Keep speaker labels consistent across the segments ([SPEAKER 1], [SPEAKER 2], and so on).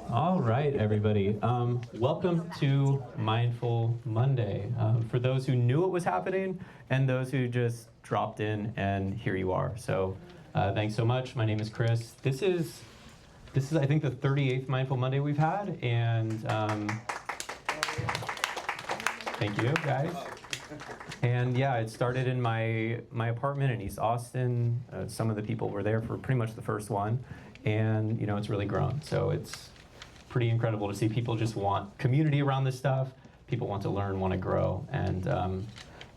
[SPEAKER 1] All right, everybody. Welcome to Mindful Monday. For those who knew it was happening and those who just dropped in, and here you are. So thanks so much. My name is Chris. This is I think, the 38th Mindful Monday we've had, and thank you, guys. And yeah, it started in my apartment in East Austin. Some of the people were there for pretty much the first one, and it's really grown. So it's pretty incredible to see people just want community around this stuff. People want to learn, want to grow. And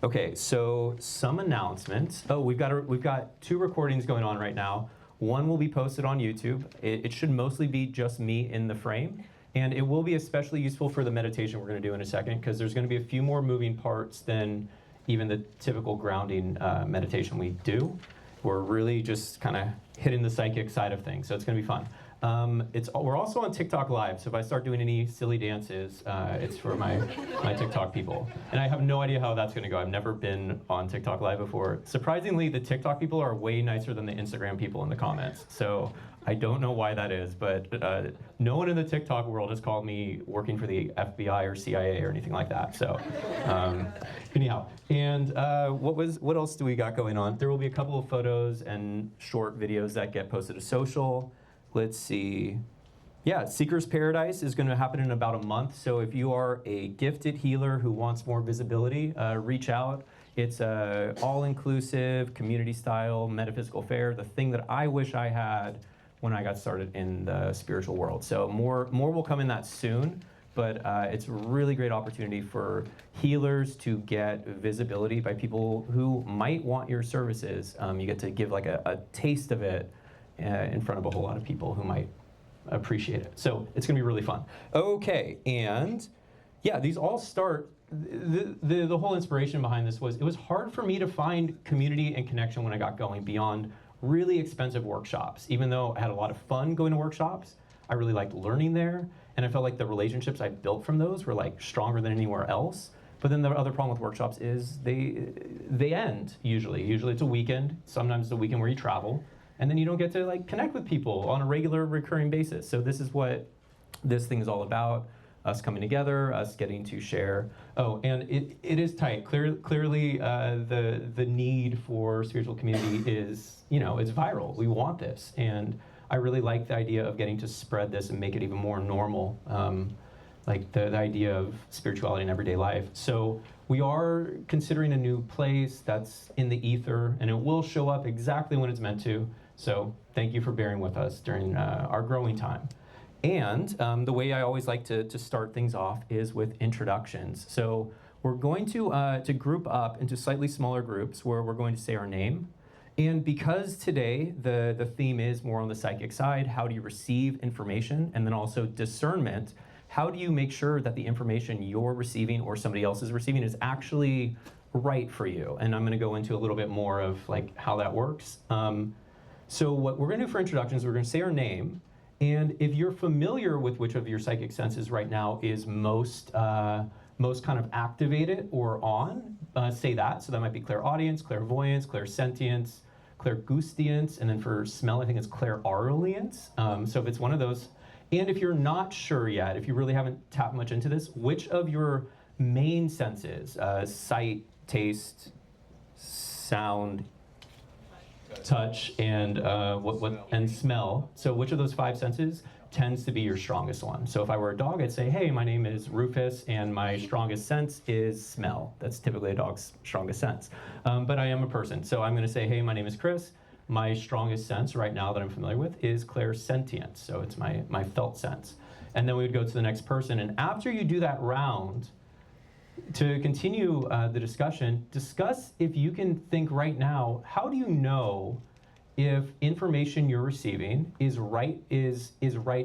[SPEAKER 1] okay, so some announcements. Oh, we've got 2 recordings going on right now. One will be posted on YouTube. It should mostly be just me in the frame. And it will be especially useful for the meditation we're going to do in a second, because there's going to be a few more moving parts than even the typical grounding meditation we do. We're really just kind of hitting the psychic side of things, so it's going to be fun. We're also on TikTok Live, so if I start doing any silly dances, it's for my TikTok people. And I have no idea how that's going to go. I've never been on TikTok Live before. Surprisingly, the TikTok people are way nicer than the Instagram people in the comments. So I don't know why that is, but no one in the TikTok world has called me working for the FBI or CIA or anything like that. So anyhow, and what else do we got going on? There will be a couple of photos and short videos that get posted to social. Let's see. Yeah, Seeker's Paradise is going to happen in about a month. So if you are a gifted healer who wants more visibility, reach out. It's a all-inclusive, community-style metaphysical fair, the thing that I wish I had when I got started in the spiritual world. So more will come in that soon, but it's a really great opportunity for healers to get visibility by people who might want your services. You get to give like a taste of it in front of a whole lot of people who might appreciate it. So it's gonna be really fun. Okay, and yeah, these all start, the whole inspiration behind this was, it was hard for me to find community and connection when I got going beyond really expensive workshops. Even though I had a lot of fun going to workshops, I really liked learning there, and I felt like the relationships I built from those were like stronger than anywhere else. But then the other problem with workshops is they end usually. Usually it's a weekend, sometimes it's a weekend where you travel, and then you don't get to like connect with people on a regular recurring basis. So this is what this thing is all about, us coming together, us getting to share. Oh, and it is tight. Clearly the need for spiritual community is, it's viral. We want this. And I really like the idea of getting to spread this and make it even more normal, like the idea of spirituality in everyday life. So we are considering a new place that's in the ether, and it will show up exactly when it's meant to. So thank you for bearing with us during our growing time. And the way I always like to start things off is with introductions. So we're going to group up into slightly smaller groups where we're going to say our name. And because today the theme is more on the psychic side, how do you receive information? And then also discernment, how do you make sure that the information you're receiving or somebody else is receiving is actually right for you? And I'm going to go into a little bit more of like how that works. So what we're going to do for introductions, we're going to say our name. And if you're familiar with which of your psychic senses right now is most kind of activated or on, say that. So that might be clairaudience, clairvoyance, clairsentience, clairgoustiance, and then for smell, I think it's clairaudilience. So if it's one of those, and if you're not sure yet, if you really haven't tapped much into this, which of your main senses, sight, taste, sound, touch, and and smell. So which of those 5 senses tends to be your strongest one? So if I were a dog, I'd say, hey, my name is Rufus, and my strongest sense is smell. That's typically a dog's strongest sense. But I am a person, so I'm going to say, hey, my name is Chris. My strongest sense right now that I'm familiar with is clairsentience. So it's my felt sense. And then we would go to the next person. And after you do that round, to continue the discussion, discuss if you can think right now, how do you know if information you're receiving is right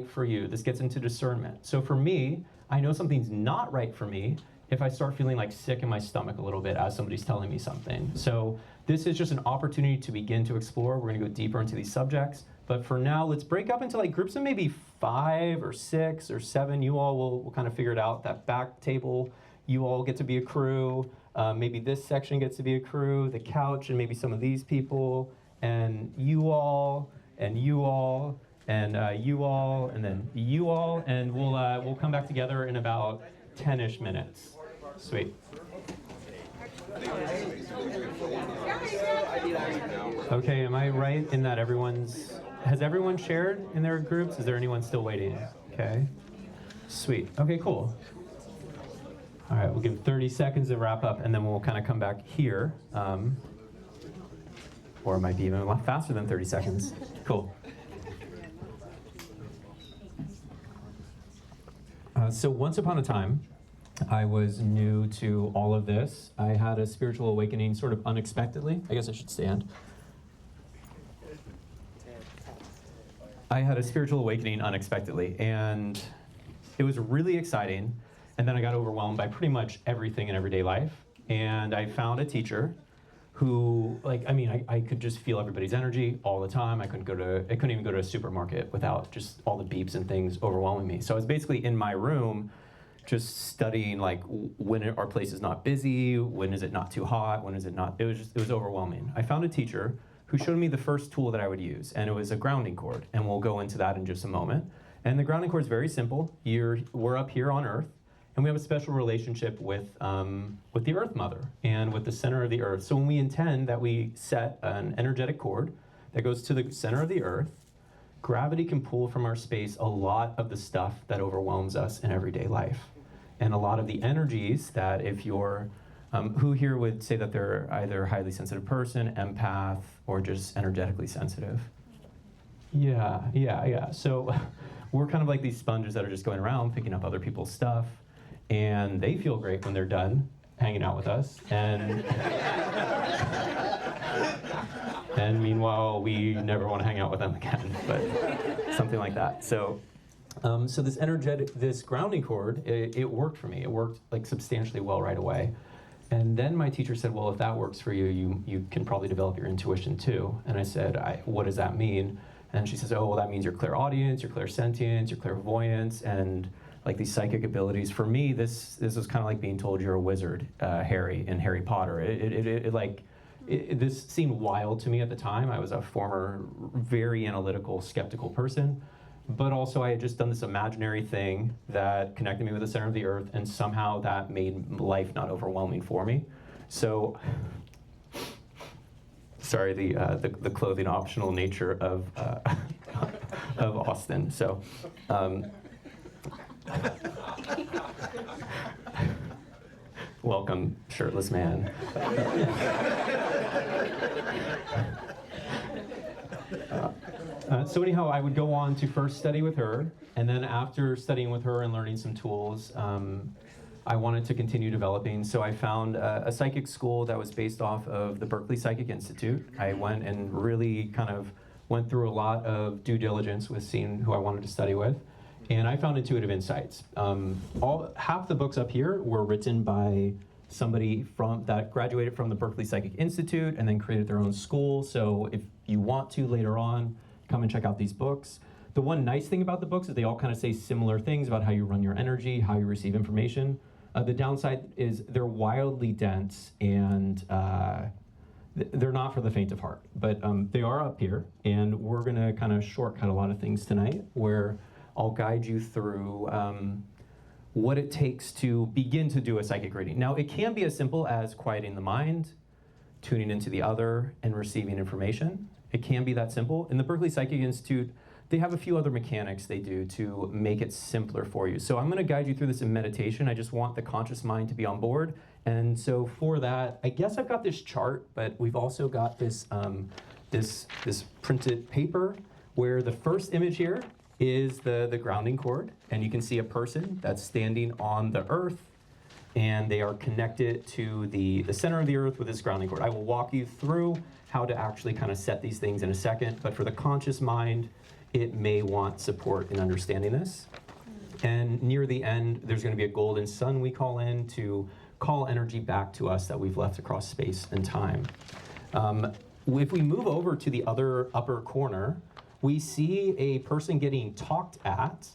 [SPEAKER 1] for you? This gets into discernment. So for me, I know something's not right for me if I start feeling like sick in my stomach a little bit as somebody's telling me something. So this is just an opportunity to begin to explore. We're going to go deeper into these subjects. But for now, let's break up into like groups of maybe 5 or 6 or 7. You all will kind of figure it out. That back table, you all get to be a crew. Maybe this section gets to be a crew, the couch, and maybe some of these people. and you all, and you all, and you all, and then you all, and we'll come back together in about 10-ish minutes. Sweet. Okay, am I right in that has everyone shared in their groups? Is there anyone still waiting? Okay. Sweet. Okay, cool. All right, we'll give 30 seconds to wrap up, and then we'll kind of come back here. Or it might be even a lot faster than 30 seconds. Cool. So once upon a time, I was new to all of this. I had a spiritual awakening sort of unexpectedly. I guess I should stand. I had a spiritual awakening unexpectedly, and it was really exciting. And then I got overwhelmed by pretty much everything in everyday life. And I found a teacher who, I could just feel everybody's energy all the time. I couldn't even go to a supermarket without just all the beeps and things overwhelming me. So I was basically in my room just studying, when our place is not busy, when is it not too hot, when is it not, it was overwhelming. I found a teacher who showed me the first tool that I would use, and it was a grounding cord, and we'll go into that in just a moment. And the grounding cord is very simple. We're up here on Earth, and we have a special relationship with the Earth Mother and with the center of the Earth. So when we intend that we set an energetic cord that goes to the center of the Earth, gravity can pull from our space a lot of the stuff that overwhelms us in everyday life. And a lot of the energies that if you're, who here would say that they're either a highly sensitive person, empath, or just energetically sensitive? Yeah. So we're kind of like these sponges that are just going around picking up other people's stuff, and they feel great when they're done hanging out with us. And meanwhile, we never want to hang out with them again, but something like that. So this grounding cord, it worked for me. It worked substantially well right away. And then my teacher said, well, if that works for you, you can probably develop your intuition too. And I said, what does that mean? And she says, oh, well, that means your clairaudience, your clairsentience, your clairvoyance, and these psychic abilities. For me, this was kind of like being told you're a wizard, Harry, in Harry Potter. This seemed wild to me at the time. I was a former, very analytical, skeptical person. But also I had just done this imaginary thing that connected me with the center of the Earth, and somehow that made life not overwhelming for me. So, sorry, the clothing optional nature of Austin. So, welcome, shirtless man. So anyhow, I would go on to first study with her, and then after studying with her and learning some tools, I wanted to continue developing. So I found a psychic school that was based off of the Berkeley Psychic Institute. I went and really kind of went through a lot of due diligence with seeing who I wanted to study with, and I found intuitive insights. Half the books up here were written by somebody that graduated from the Berkeley Psychic Institute and then created their own school. So if you want to later on, come and check out these books. The one nice thing about the books is they all kind of say similar things about how you run your energy, how you receive information. The downside is they're wildly dense, and they're not for the faint of heart. But they are up here, and we're going to kind of shortcut a lot of things tonight, where I'll guide you through what it takes to begin to do a psychic reading. Now, it can be as simple as quieting the mind, tuning into the other, and receiving information. It can be that simple. In the Berkeley Psychic Institute, they have a few other mechanics they do to make it simpler for you. So I'm going to guide you through this in meditation. I just want the conscious mind to be on board. And so for that, I guess I've got this chart, but we've also got this, this printed paper where the first image here is the grounding cord. And you can see a person that's standing on the earth, and they are connected to the center of the earth with this grounding cord. I will walk you through how to actually kind of set these things in a second, but for the conscious mind, it may want support in understanding this. And near the end, there's going to be a golden sun we call in to call energy back to us that we've left across space and time. If we move over to the other upper corner, we see a person getting talked at,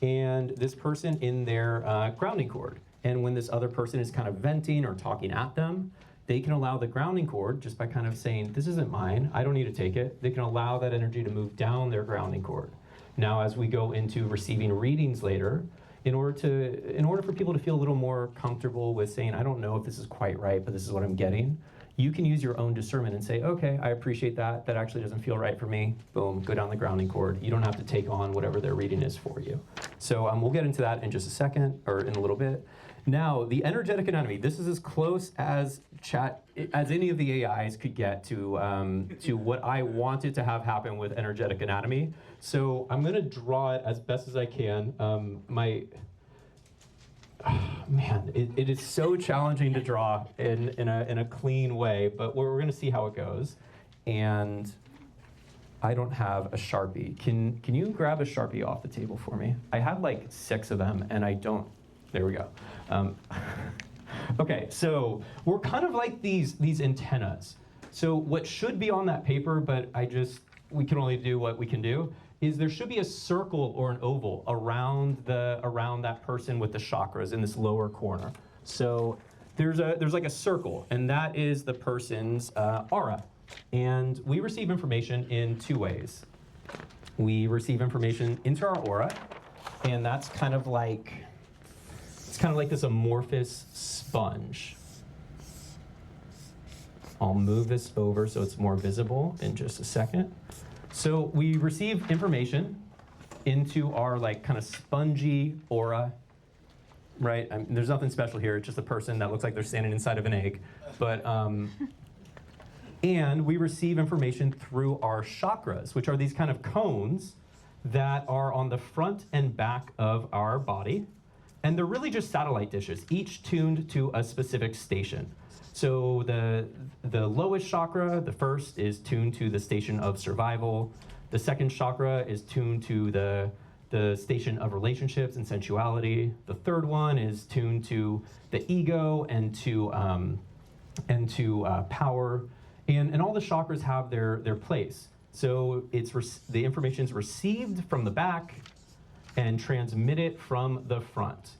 [SPEAKER 1] and this person in their grounding cord. And when this other person is kind of venting or talking at them, they can allow the grounding cord, just by kind of saying, this isn't mine, I don't need to take it, they can allow that energy to move down their grounding cord. Now, as we go into receiving readings later, in order for people to feel a little more comfortable with saying, I don't know if this is quite right, but this is what I'm getting, you can use your own discernment and say, okay, I appreciate that. That actually doesn't feel right for me. Boom, go down the grounding cord. You don't have to take on whatever their reading is for you. So we'll get into that in just a second, or in a little bit. Now, the energetic anatomy, this is as close as any of the AIs could get to what I wanted to have happen with energetic anatomy. So I'm gonna draw it as best as I can. Man, it is so challenging to draw in a clean way, but we're gonna see how it goes. And I don't have a Sharpie. Can you grab a Sharpie off the table for me? I had like 6 of them, and I don't. There we go. Okay, so we're kind of like these antennas. So what should be on that paper, but we can only do what we can do, is there should be a circle or an oval around that person with the chakras in this lower corner. So there's like a circle, and that is the person's aura. And we receive information in 2 ways. We receive information into our aura, and that's kind of like this amorphous sponge. I'll move this over so it's more visible in just a second. So we receive information into our like kind of spongy aura, right? There's nothing special here. It's just a person that looks like they're standing inside of an egg. But and we receive information through our chakras, which are these kind of cones that are on the front and back of our body. And they're really just satellite dishes, each tuned to a specific station. So the lowest chakra, the first, is tuned to the station of survival. The second chakra is tuned to the station of relationships and sensuality. The third one is tuned to the ego and to power. And all the chakras have their place. So the information is received from the back and transmitted from the front.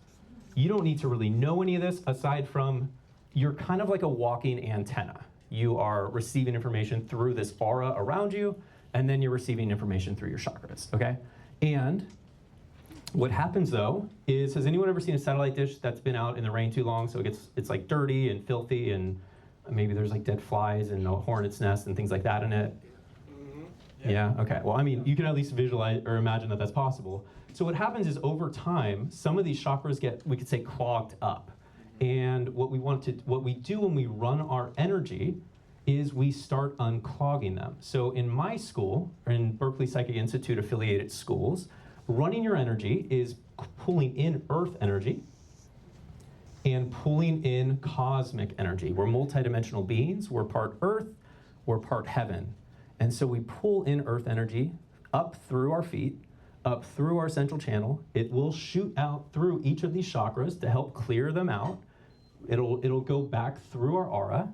[SPEAKER 1] You don't need to really know any of this aside from you're kind of like a walking antenna. You are receiving information through this aura around you, and then you're receiving information through your chakras, okay? And what happens though is, has anyone ever seen a satellite dish that's been out in the rain too long, so it's like dirty and filthy, and maybe there's like dead flies and a hornet's nest and things like that in it? Mm-hmm. Yeah, okay. Well, I mean, you can at least visualize or imagine that that's possible. So what happens is over time, some of these chakras get, we could say, clogged up. And what we do when we run our energy is we start unclogging them. So in my school, or in Berkeley Psychic Institute affiliated schools, running your energy is pulling in earth energy and pulling in cosmic energy. We're multidimensional beings. We're part earth, we're part heaven. And so we pull in earth energy up through our feet, up through our central channel. It will shoot out through each of these chakras to help clear them out. It'll go back through our aura.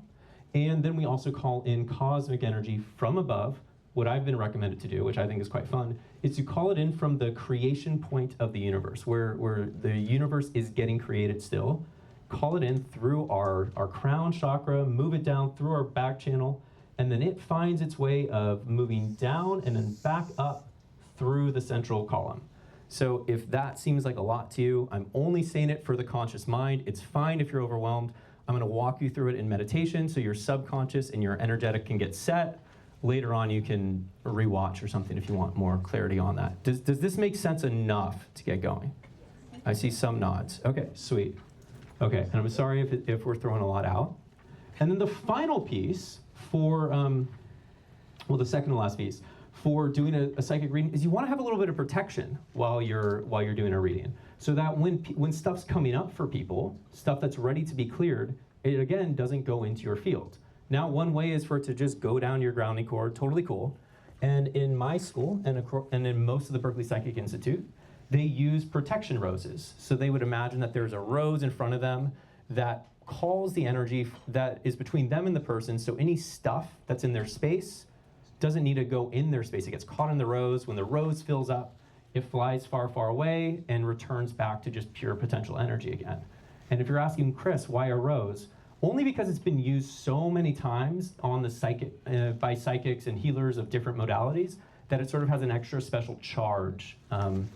[SPEAKER 1] And then we also call in cosmic energy from above. What I've been recommended to do, which I think is quite fun, is to call it in from the creation point of the universe, where the universe is getting created still. Call it in through our crown chakra, move it down through our back channel, and then it finds its way of moving down and then back up through the central column. So if that seems like a lot to you, I'm only saying it for the conscious mind. It's fine if you're overwhelmed. I'm gonna walk you through it in meditation so your subconscious and your energetic can get set. Later on, you can rewatch or something if you want more clarity on that. Does this make sense enough to get going? I see some nods. Okay, sweet. Okay, and I'm sorry if we're throwing a lot out. And then the final piece for, the second to last piece, for doing a psychic reading is you want to have a little bit of protection while you're doing a reading, so that when stuff's coming up for people, stuff that's ready to be cleared, it again doesn't go into your field. Now, one way is for it to just go down your grounding cord, totally cool. And in my school and in most of the Berkeley Psychic Institute, they use protection roses. So they would imagine that there's a rose in front of them that calls the energy that is between them and the person. So any stuff that's in their space doesn't need to go in their space. It gets caught in the rose. When the rose fills up, it flies far, far away and returns back to just pure potential energy again. And if you're asking, Chris, why a rose? only because it's been used so many times on the by psychics and healers of different modalities that it sort of has an extra special charge on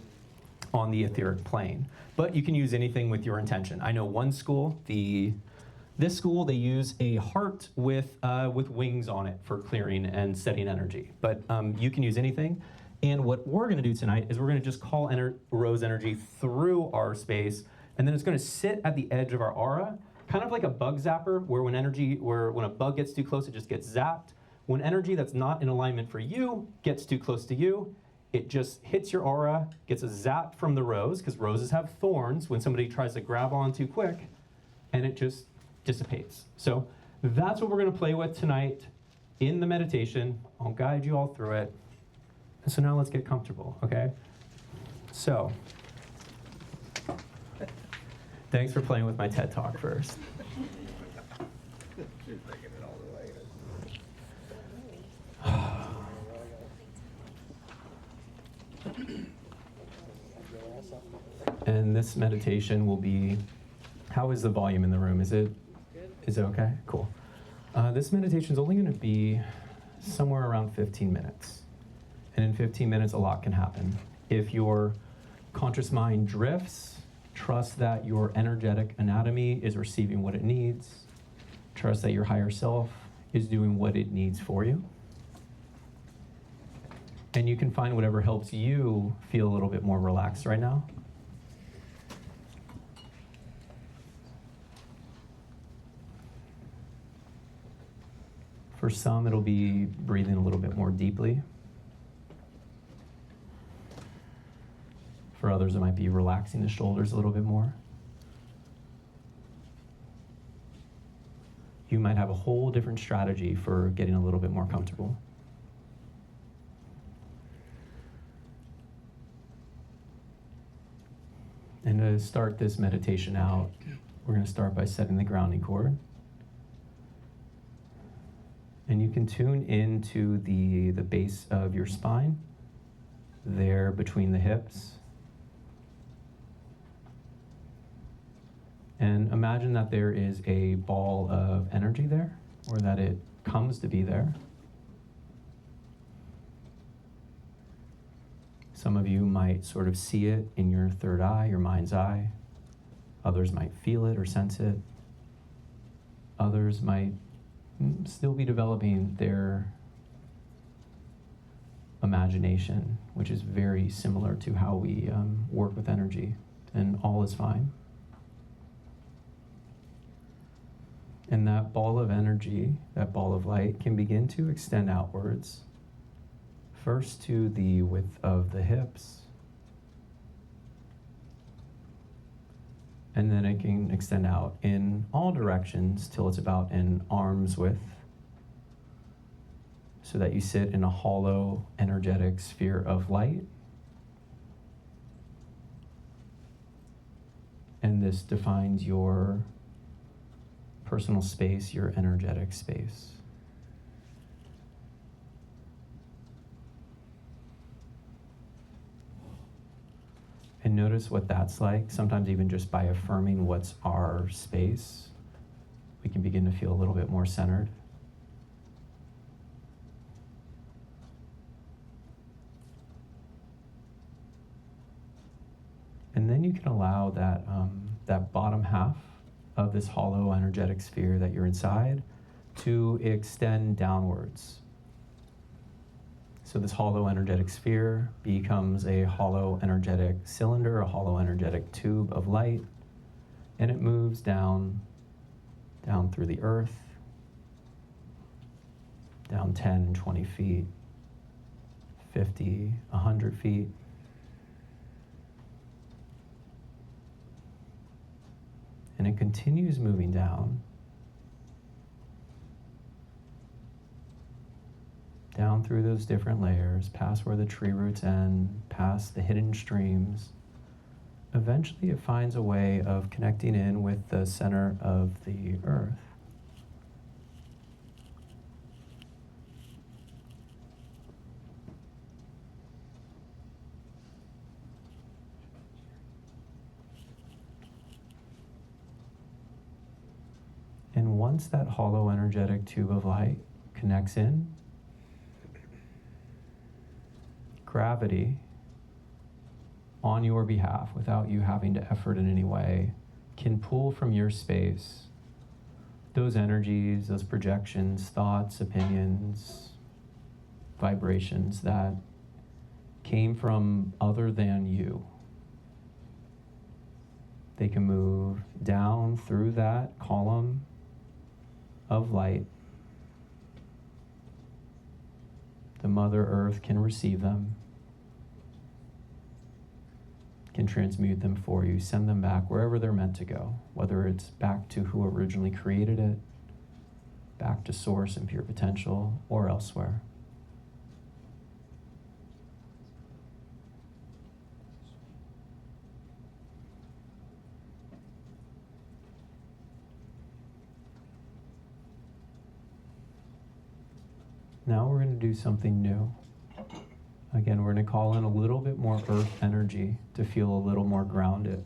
[SPEAKER 1] the etheric plane. But you can use anything with your intention. I know one school, this school, they use a heart with wings on it for clearing and setting energy. But you can use anything. And what we're going to do tonight is we're going to just call rose energy through our space, and then it's going to sit at the edge of our aura, kind of like a bug zapper, where when a bug gets too close, it just gets zapped. When energy that's not in alignment for you gets too close to you, it just hits your aura, gets a zap from the rose, because roses have thorns when somebody tries to grab on too quick, and it just dissipates. So that's what we're going to play with tonight in the meditation. I'll guide you all through it. And so now let's get comfortable, okay? So, thanks for playing with my TED Talk first. And this meditation will be, how is the volume in the room? Is it okay? Cool. This meditation is only going to be somewhere around 15 minutes. And in 15 minutes, a lot can happen. If your conscious mind drifts, trust that your energetic anatomy is receiving what it needs. Trust that your higher self is doing what it needs for you. And you can find whatever helps you feel a little bit more relaxed right now. For some, it'll be breathing a little bit more deeply. For others, it might be relaxing the shoulders a little bit more. You might have a whole different strategy for getting a little bit more comfortable. And to start this meditation out, we're going to start by setting the grounding cord. And you can tune into the base of your spine, there between the hips. And imagine that there is a ball of energy there, or that it comes to be there. Some of you might sort of see it in your third eye, your mind's eye. Others might feel it or sense it. Others might still be developing their imagination, which is very similar to how we work with energy, and all is fine. And that ball of energy, that ball of light, can begin to extend outwards, first to the width of the hips, and then it can extend out in all directions till it's about an arm's width, so that you sit in a hollow, energetic sphere of light. And this defines your personal space, your energetic space. And notice what that's like. Sometimes even just by affirming what's our space, we can begin to feel a little bit more centered. And then you can allow that bottom half of this hollow energetic sphere that you're inside to extend downwards. So this hollow energetic sphere becomes a hollow energetic cylinder, a hollow energetic tube of light, and it moves down through the earth, down 10, 20 feet, 50, 100 feet. And it continues moving down through those different layers, past where the tree roots end, past the hidden streams. Eventually it finds a way of connecting in with the center of the earth. And once that hollow energetic tube of light connects in, gravity on your behalf, without you having to effort in any way, can pull from your space those energies, those projections, thoughts, opinions, vibrations that came from other than you. They can move down through that column of light. The Mother Earth can receive them, can transmute them for you, send them back wherever they're meant to go, whether it's back to who originally created it, back to source and pure potential, or elsewhere. Now we're going to do something new. Again, we're going to call in a little bit more earth energy to feel a little more grounded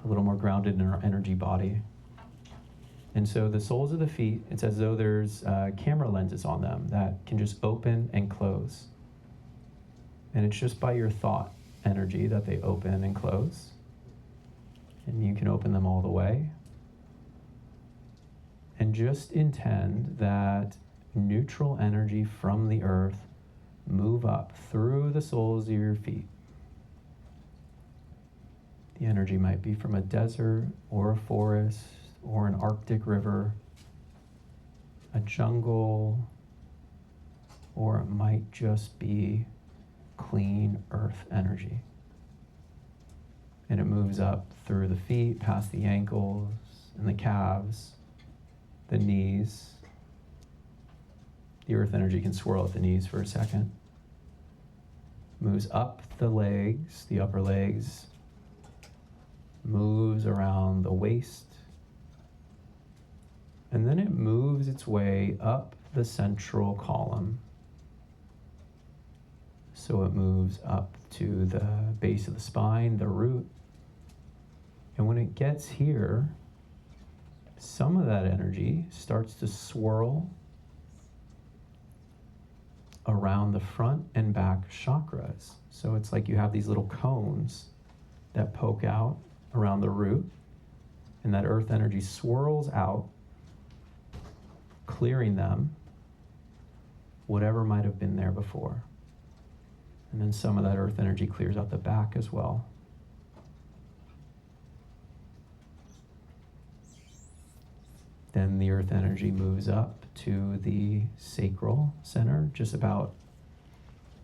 [SPEAKER 1] in our energy body. And so the soles of the feet, it's as though there's camera lenses on them that can just open and close. And it's just by your thought energy that they open and close. And you can open them all the way. And just intend that neutral energy from the earth move up through the soles of your feet. The energy might be from a desert or a forest or an Arctic river, a jungle, or it might just be clean earth energy. And it moves up through the feet, past the ankles and the calves, the knees. The earth energy can swirl at the knees for a second. Moves up the legs, the upper legs. Moves around the waist. And then it moves its way up the central column. So it moves up to the base of the spine, the root. And when it gets here, some of that energy starts to swirl around the front and back chakras. So it's like you have these little cones that poke out around the root, and that earth energy swirls out, clearing them, whatever might have been there before. And then some of that earth energy clears out the back as well. Then the earth energy moves up to the sacral center, just about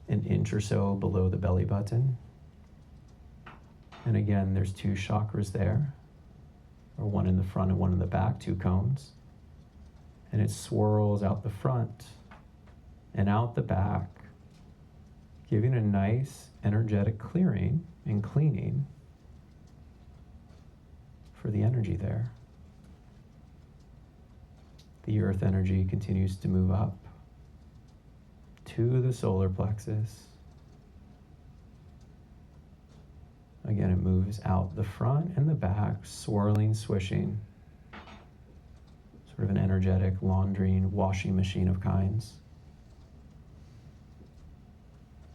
[SPEAKER 1] an inch or so below the belly button. And again, there's two chakras there, or one in the front and one in the back, two cones. And it swirls out the front and out the back, giving a nice energetic clearing and cleaning for the energy there. The earth energy continues to move up to the solar plexus. Again, it moves out the front and the back, swirling, swishing. Sort of an energetic laundering, washing machine of kinds.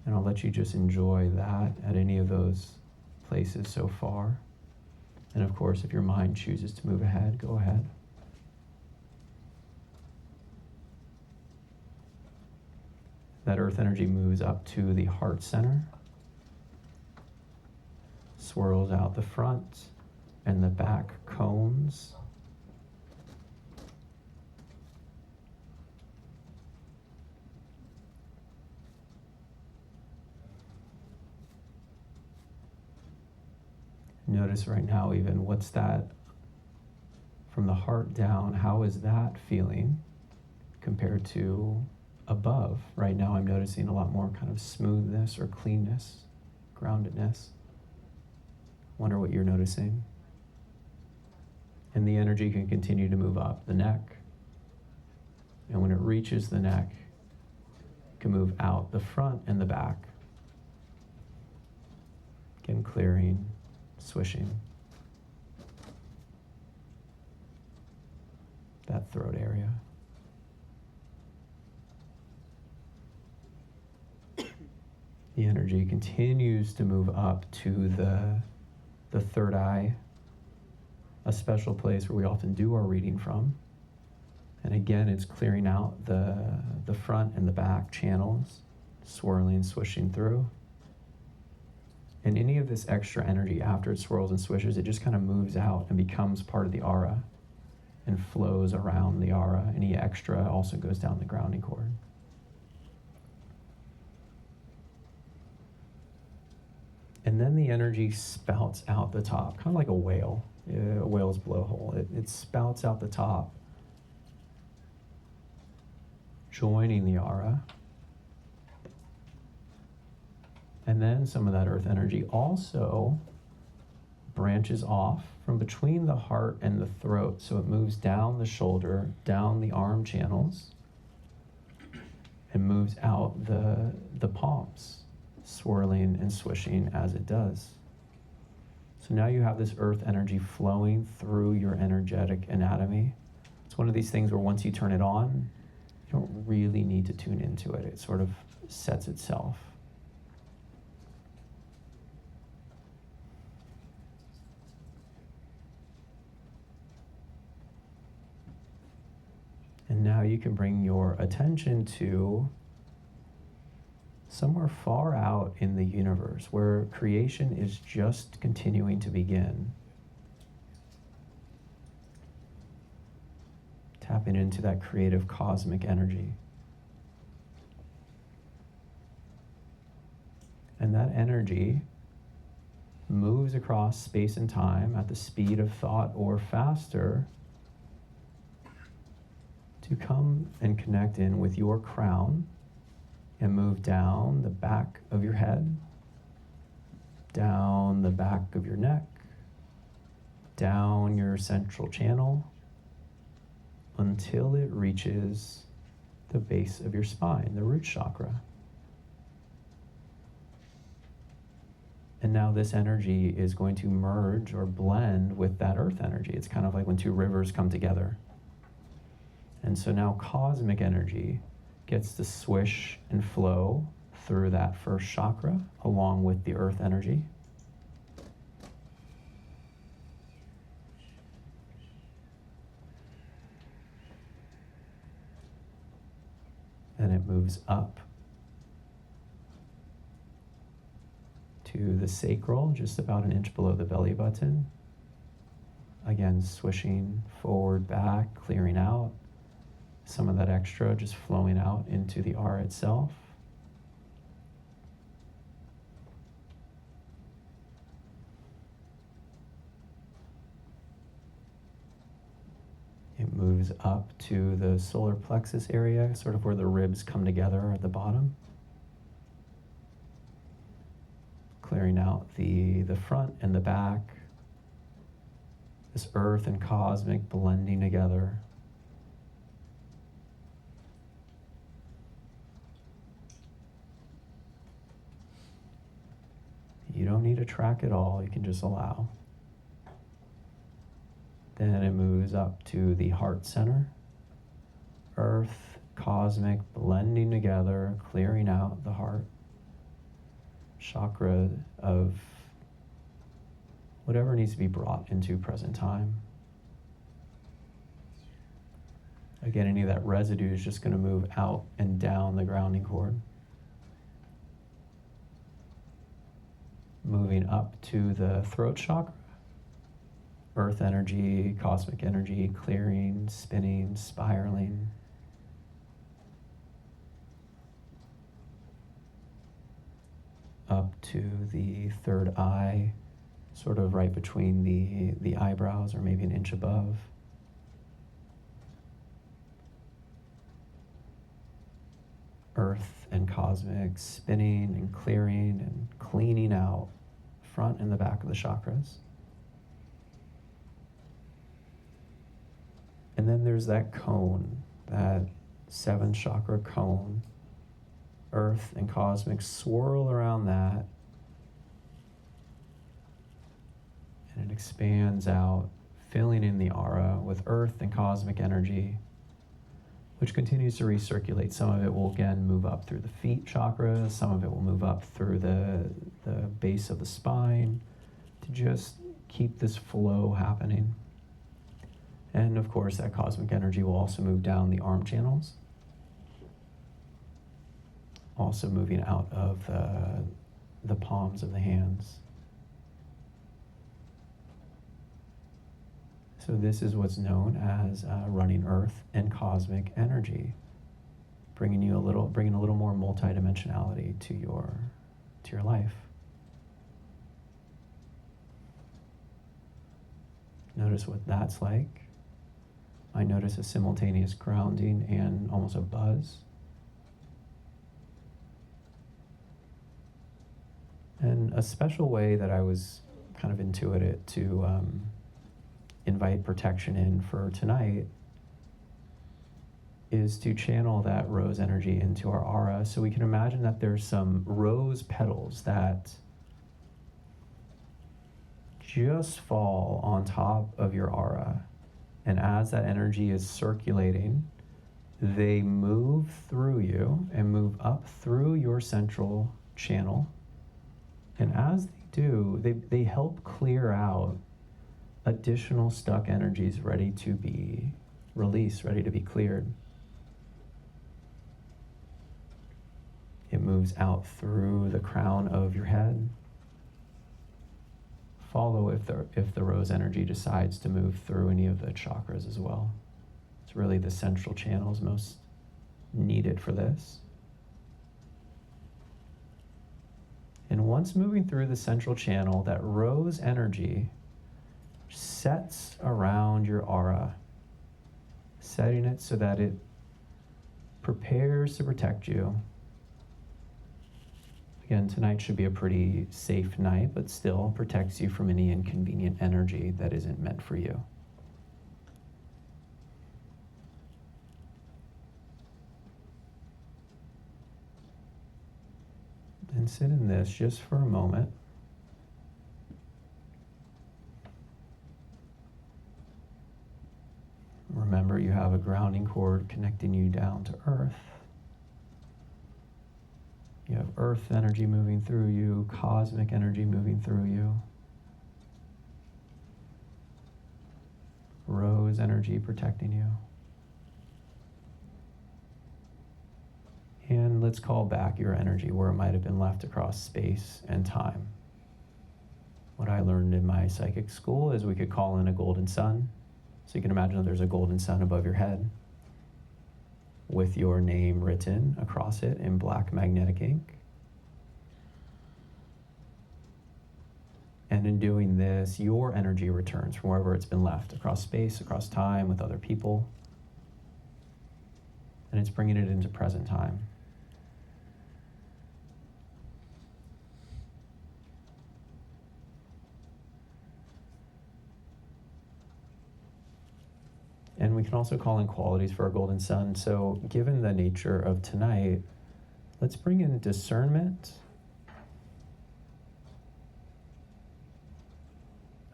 [SPEAKER 1] And I'll let you just enjoy that at any of those places so far. And of course, if your mind chooses to move ahead, go ahead. That earth energy moves up to the heart center, swirls out the front and the back cones. Notice right now even what's that from the heart down, how is that feeling compared to above? Right now I'm noticing a lot more kind of smoothness or cleanness, groundedness. Wonder what you're noticing. And the energy can continue to move up the neck. And when it reaches the neck, it can move out the front and the back. Again, clearing, swishing. that throat area. The energy continues to move up to the third eye, a special place where we often do our reading from. And again, it's clearing out the front and the back channels, swirling, swishing through. And any of this extra energy, after it swirls and swishes, it just kind of moves out and becomes part of the aura and flows around the aura. Any extra also goes down the grounding cord. And then the energy spouts out the top, kind of like a whale, a whale's blowhole. It spouts out the top, joining the aura. And then some of that earth energy also branches off from between the heart and the throat. So it moves down the shoulder, down the arm channels, and moves out the palms, swirling and swishing as it does. So now you have this earth energy flowing through your energetic anatomy. It's one of these things where once you turn it on, you don't really need to tune into it. It sort of sets itself. And now you can bring your attention to somewhere far out in the universe where creation is just continuing to begin. Tapping into that creative cosmic energy. And that energy moves across space and time at the speed of thought or faster to come and connect in with your crown and move down the back of your head, down the back of your neck, down your central channel, until it reaches the base of your spine, the root chakra. And now this energy is going to merge or blend with that earth energy. It's kind of like when two rivers come together. And so now cosmic energy gets to swish and flow through that first chakra along with the earth energy. And it moves up to the sacral, just about an inch below the belly button. Again, swishing forward, back, clearing out. Some of that extra just flowing out into the aura itself. It moves up to the solar plexus area, sort of where the ribs come together at the bottom. Clearing out the front and the back. This earth and cosmic blending together. You don't need to track it all, you can just allow. Then it moves up to the heart center. Earth, cosmic, blending together, clearing out the heart. Chakra of whatever needs to be brought into present time. Again, any of that residue is just going to move out and down the grounding cord. Moving up to the throat chakra. Earth energy, cosmic energy, clearing, spinning, spiraling. Up to the third eye, sort of right between the eyebrows, or maybe an inch above. Earth and cosmic spinning and clearing and cleaning out front and the back of the chakras. And then there's that cone, that 7 chakra cone. Earth and cosmic swirl around that. And it expands out, filling in the aura with earth and cosmic energy, which continues to recirculate. Some of it will again move up through the feet chakras, some of it will move up through the base of the spine to just keep this flow happening. And of course, that cosmic energy will also move down the arm channels, also moving out of the palms of the hands. So this is what's known as running earth and cosmic energy, bringing a little more multidimensionality to your life. Notice what that's like. I notice a simultaneous grounding and almost a buzz. And a special way that I was kind of intuited to invite protection in for tonight is to channel that rose energy into our aura. So we can imagine that there's some rose petals that just fall on top of your aura. And as that energy is circulating, they move through you and move up through your central channel. And as they do, they help clear out additional stuck energies ready to be released, ready to be cleared. It moves out through the crown of your head. Follow if the rose energy decides to move through any of the chakras as well. It's really the central channels most needed for this. And once moving through the central channel, that rose energy sets around your aura, setting it so that it prepares to protect you. Again, tonight should be a pretty safe night, but still protects you from any inconvenient energy that isn't meant for you. And sit in this just for a moment. Remember, you have a grounding cord connecting you down to earth. You have earth energy moving through you, cosmic energy moving through you, rose energy protecting you. And let's call back your energy where it might have been left across space and time. What I learned in my psychic school is we could call in a golden sun. So you can imagine that there's a golden sun above your head with your name written across it in black magnetic ink. And in doing this, your energy returns from wherever it's been left, across space, across time, with other people. And it's bringing it into present time. And we can also call in qualities for our golden sun. So given the nature of tonight, let's bring in discernment,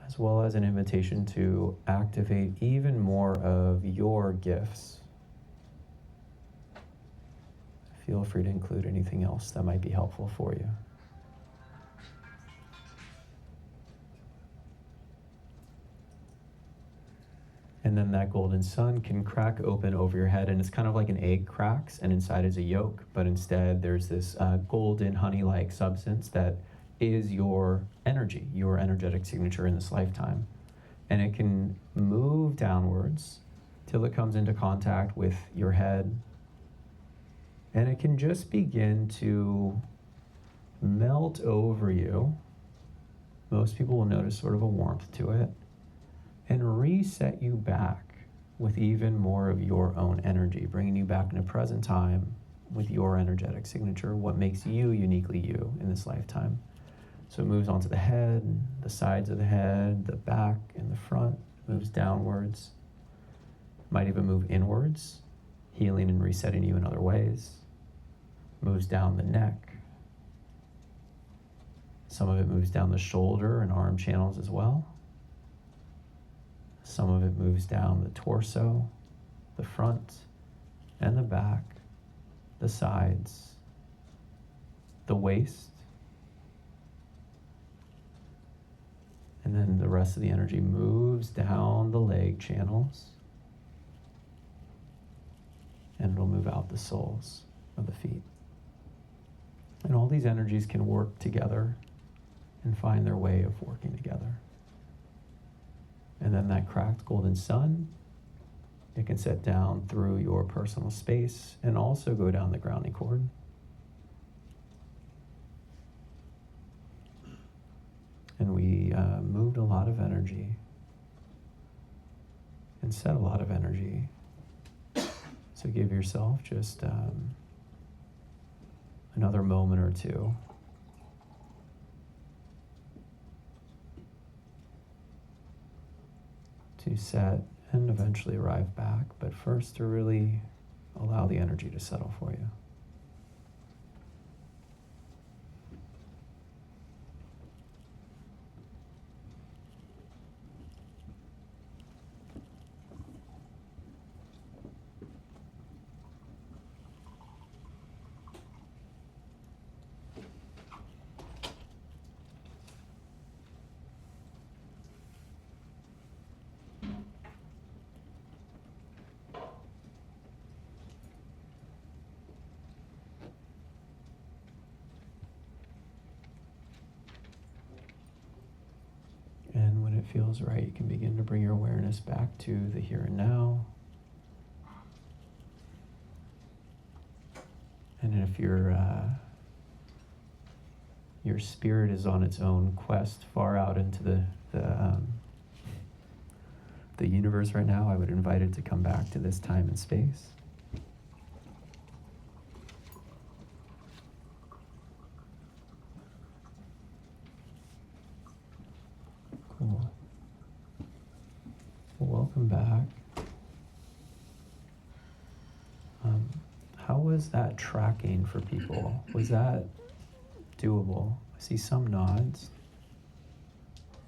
[SPEAKER 1] as well as an invitation to activate even more of your gifts. Feel free to include anything else that might be helpful for you. And then that golden sun can crack open over your head, and it's kind of like an egg cracks, and inside is a yolk, but instead there's this golden honey-like substance that is your energy, your energetic signature in this lifetime. And it can move downwards till it comes into contact with your head, and it can just begin to melt over you. Most people will notice sort of a warmth to it, and reset you back with even more of your own energy, bringing you back into present time with your energetic signature, what makes you uniquely you in this lifetime. So it moves onto the head, the sides of the head, the back and the front, moves downwards, might even move inwards, healing and resetting you in other ways, moves down the neck. Some of it moves down the shoulder and arm channels as well. Some of it moves down the torso, the front and the back, the sides, the waist, and then the rest of the energy moves down the leg channels, and it'll move out the soles of the feet. And all these energies can work together and find their way of working together. And then that cracked golden sun, it can set down through your personal space and also go down the grounding cord. And we moved a lot of energy and set a lot of energy. So give yourself just another moment or two to set and eventually arrive back, but first to really allow the energy to settle for you. And when it feels right, you can begin to bring your awareness back to the here and now. And if your spirit is on its own quest far out into the universe right now, I would invite it to come back to this time and space. Cool. Well, welcome back. How was that tracking for people? Was that doable? I see some nods.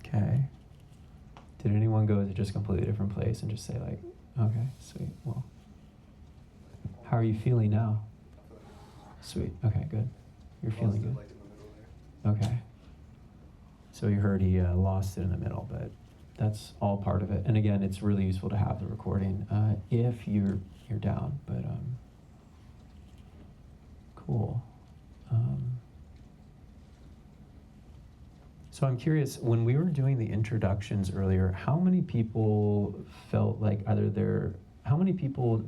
[SPEAKER 1] Okay. Did anyone go to just a completely different place and just say like, okay, sweet, well, how are you feeling now? Sweet, okay, good. You're feeling good? Okay. So you heard he lost it in the middle, but that's all part of it. And again, it's really useful to have the recording if you're down, but cool. So I'm curious, when we were doing the introductions earlier, how many people felt like how many people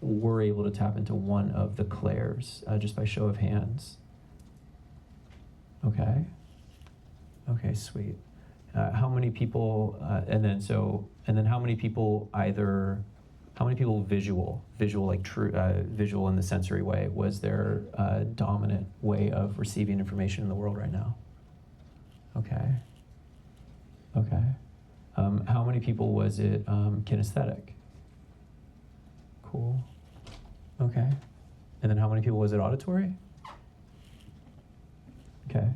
[SPEAKER 1] were able to tap into one of the clairs, just by show of hands? Okay. Okay, sweet. How many people, and then how many people visual like true, visual in the sensory way, was their dominant way of receiving information in the world right now? Okay. Okay. How many people was it kinesthetic? Cool. Okay. And then how many people was it auditory? Okay.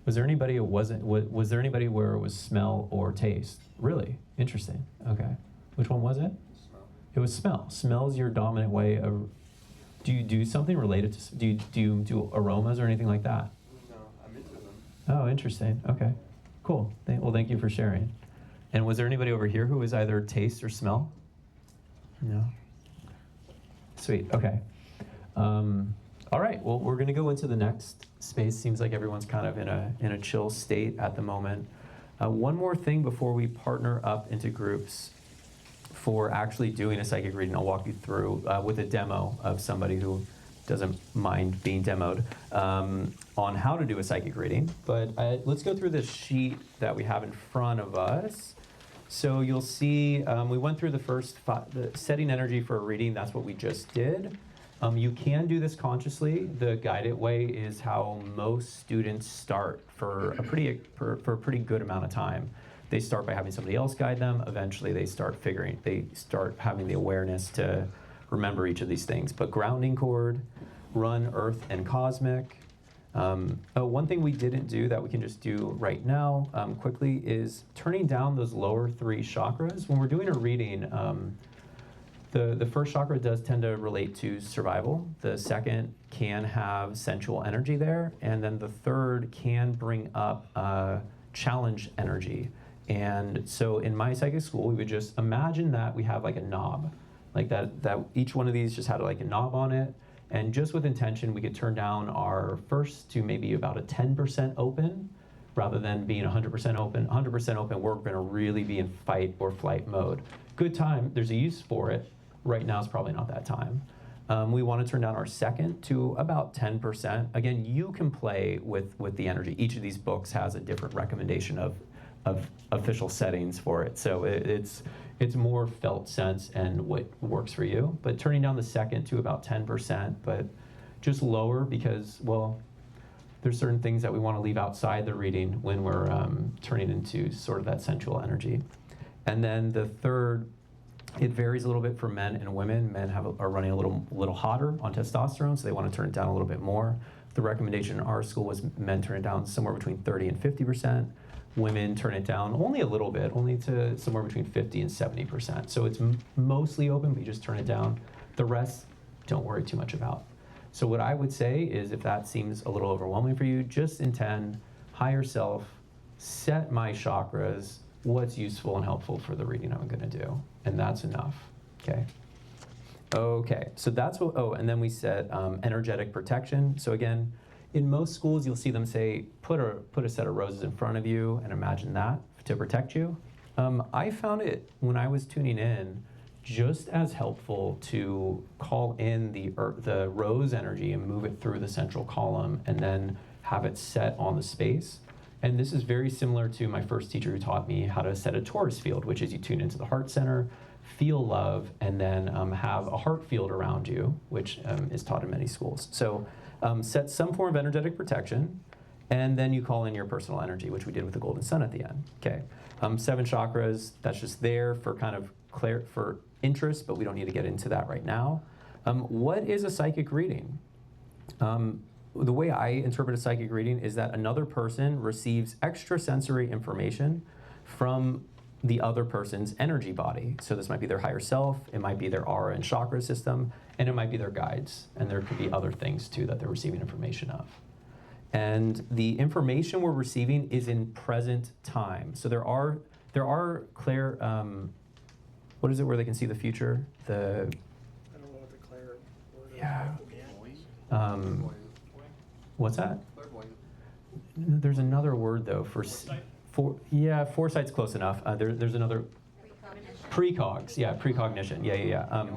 [SPEAKER 1] Was there anybody it wasn't? Was there anybody where it was smell or taste? Really interesting. Okay. Which one was it? Smell. It was smell. Smell is your dominant way of. Do you do something related to? Do you do aromas or anything like that?
[SPEAKER 2] No, I'm into them.
[SPEAKER 1] Oh, interesting. Okay. Cool. Well, thank you for sharing. And was there anybody over here who was either taste or smell? No. Sweet. Okay. All right. Well, we're going to go into the next space. Seems like everyone's kind of in a chill state at the moment. One more thing before we partner up into groups for actually doing a psychic reading. I'll walk you through with a demo of somebody who doesn't mind being demoed on how to do a psychic reading. But let's go through this sheet that we have in front of us. So you'll see we went through the first the setting energy for a reading. That's what we just did. You can do this consciously. The guided way is how most students start for a pretty good amount of time. They start by having somebody else guide them. Eventually they start having the awareness to remember each of these things. But grounding cord, run earth and cosmic, One thing we didn't do that we can just do right now quickly is turning down those lower 3 chakras. When we're doing a reading, the first chakra does tend to relate to survival. The second can have sensual energy there. And then the third can bring up challenge energy. And so in my psychic school, we would just imagine that we have like a knob, like that each one of these just had like a knob on it. And just with intention, we could turn down our first to maybe about a 10% open, rather than being 100% open. 100% open, we're gonna really be in fight or flight mode. Good time, there's a use for it. Right now is probably not that time. We wanna turn down our second to about 10%. Again, you can play with the energy. Each of these books has a different recommendation of official settings for it. So it's more felt sense and what works for you. But turning down the second to about 10%, but just lower because, well, there's certain things that we want to leave outside the reading when we're turning into sort of that sensual energy. And then the third, it varies a little bit for men and women. Men are running a little hotter on testosterone, so they want to turn it down a little bit more. The recommendation in our school was men turn it down somewhere between 30 and 50%. Women turn it down only a little bit, only to somewhere between 50 and 70%. So it's mostly open, but you just turn it down. The rest, don't worry too much about. So what I would say is if that seems a little overwhelming for you, just intend higher self, set my chakras, what's useful and helpful for the reading I'm gonna do. And that's enough, okay? Okay, so that's what, and then we said energetic protection. So again, in most schools, you'll see them say, put a set of roses in front of you and imagine that to protect you. I found it, when I was tuning in, just as helpful to call in the rose energy and move it through the central column and then have it set on the space. And this is very similar to my first teacher who taught me how to set a torus field, which is you tune into the heart center, feel love, and then have a heart field around you, which is taught in many schools. So set some form of energetic protection, and then you call in your personal energy, which we did with the golden sun at the end. Okay, 7 chakras, that's just there for kind of for interest, but we don't need to get into that right now. What is a psychic reading? The way I interpret a psychic reading is that another person receives extrasensory information from the other person's energy body. So this might be their higher self, it might be their aura and chakra system, and it might be their guides. And there could be other things too that they're receiving information of. And the information we're receiving is in present time. So there are clear, what is it where they can see the future?
[SPEAKER 2] I don't know what the clear word is.
[SPEAKER 1] Yeah. What's that? There's another word though for foresight's close enough. There's another precogs. Yeah, precognition. Yeah.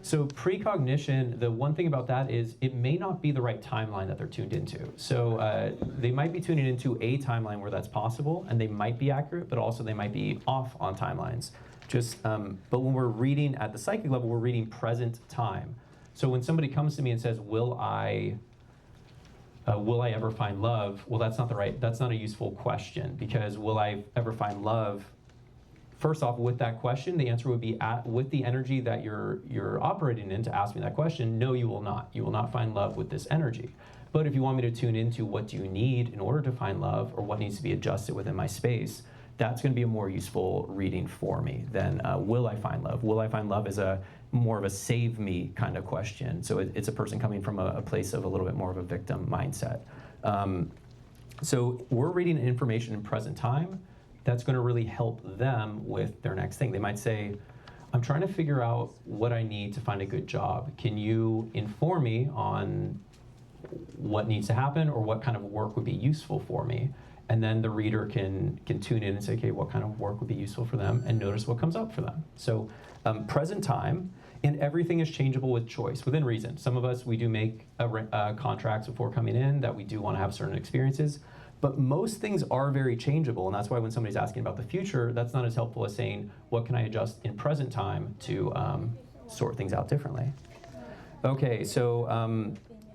[SPEAKER 1] So precognition, the one thing about that is it may not be the right timeline that they're tuned into. So they might be tuning into a timeline where that's possible, and they might be accurate, but also they might be off on timelines. But when we're reading at the psychic level, we're reading present time. So when somebody comes to me and says, will I ever find love? Well, that's not a useful question, because will I ever find love? First off, with that question, the answer would be with the energy that you're operating in to ask me that question, no, you will not. You will not find love with this energy. But if you want me to tune into what do you need in order to find love, or what needs to be adjusted within my space, that's going to be a more useful reading for me than will I find love? Will I find love is more of a save me kind of question. So it's a person coming from a place of a little bit more of a victim mindset. So we're reading information in present time that's going to really help them with their next thing. They might say, I'm trying to figure out what I need to find a good job. Can you inform me on what needs to happen or what kind of work would be useful for me? And then the reader can tune in and say, okay, what kind of work would be useful for them, and notice what comes up for them. So present time, and everything is changeable with choice, within reason. Some of us, we do make contracts before coming in that we do want to have certain experiences, but most things are very changeable, and that's why when somebody's asking about the future, that's not as helpful as saying, what can I adjust in present time to sort things out differently? Okay, so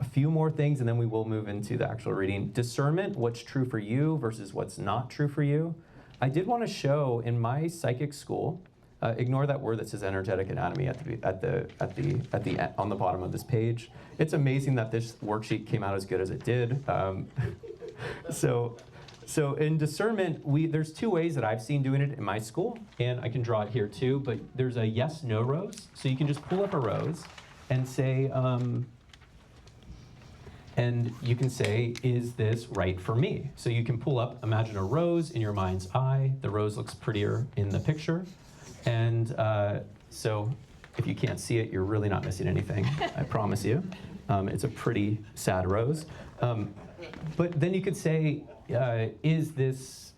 [SPEAKER 1] a few more things, and then we will move into the actual reading. Discernment, what's true for you versus what's not true for you. I did want to show in my psychic school, Ignore that word that says energetic anatomy on the bottom of this page. It's amazing that this worksheet came out as good as it did. So in discernment, there's two ways that I've seen doing it in my school, and I can draw it here too, but there's a yes/no rose. So you can just pull up a rose and say, and you can say, is this right for me? So you can pull up, imagine a rose in your mind's eye. The rose looks prettier in the picture. And so if you can't see it, you're really not missing anything, I promise you. It's a pretty sad rose. But then you could say, is this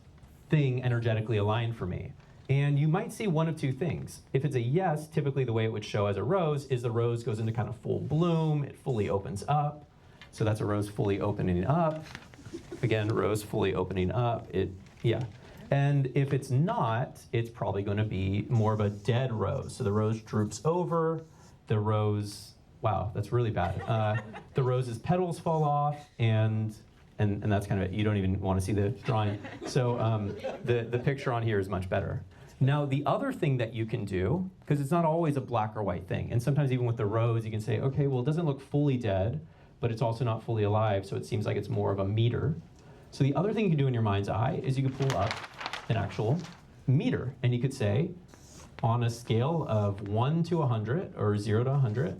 [SPEAKER 1] thing energetically aligned for me? And you might see one of two things. If it's a yes, typically the way it would show as a rose is the rose goes into kind of full bloom, it fully opens up. So that's a rose fully opening up. Again, rose fully opening up. And if it's not, it's probably going to be more of a dead rose. So the rose droops over, the rose, wow, that's really bad. The rose's petals fall off, and that's kind of it. You don't even want to see the drawing. So the picture on here is much better. Now, the other thing that you can do, because it's not always a black or white thing, and sometimes even with the rose, you can say, okay, well, it doesn't look fully dead, but it's also not fully alive, so it seems like it's more of a meter. So the other thing you can do in your mind's eye is you can pull up an actual meter, and you could say, on a scale of 1 to 100, or 0 to 100,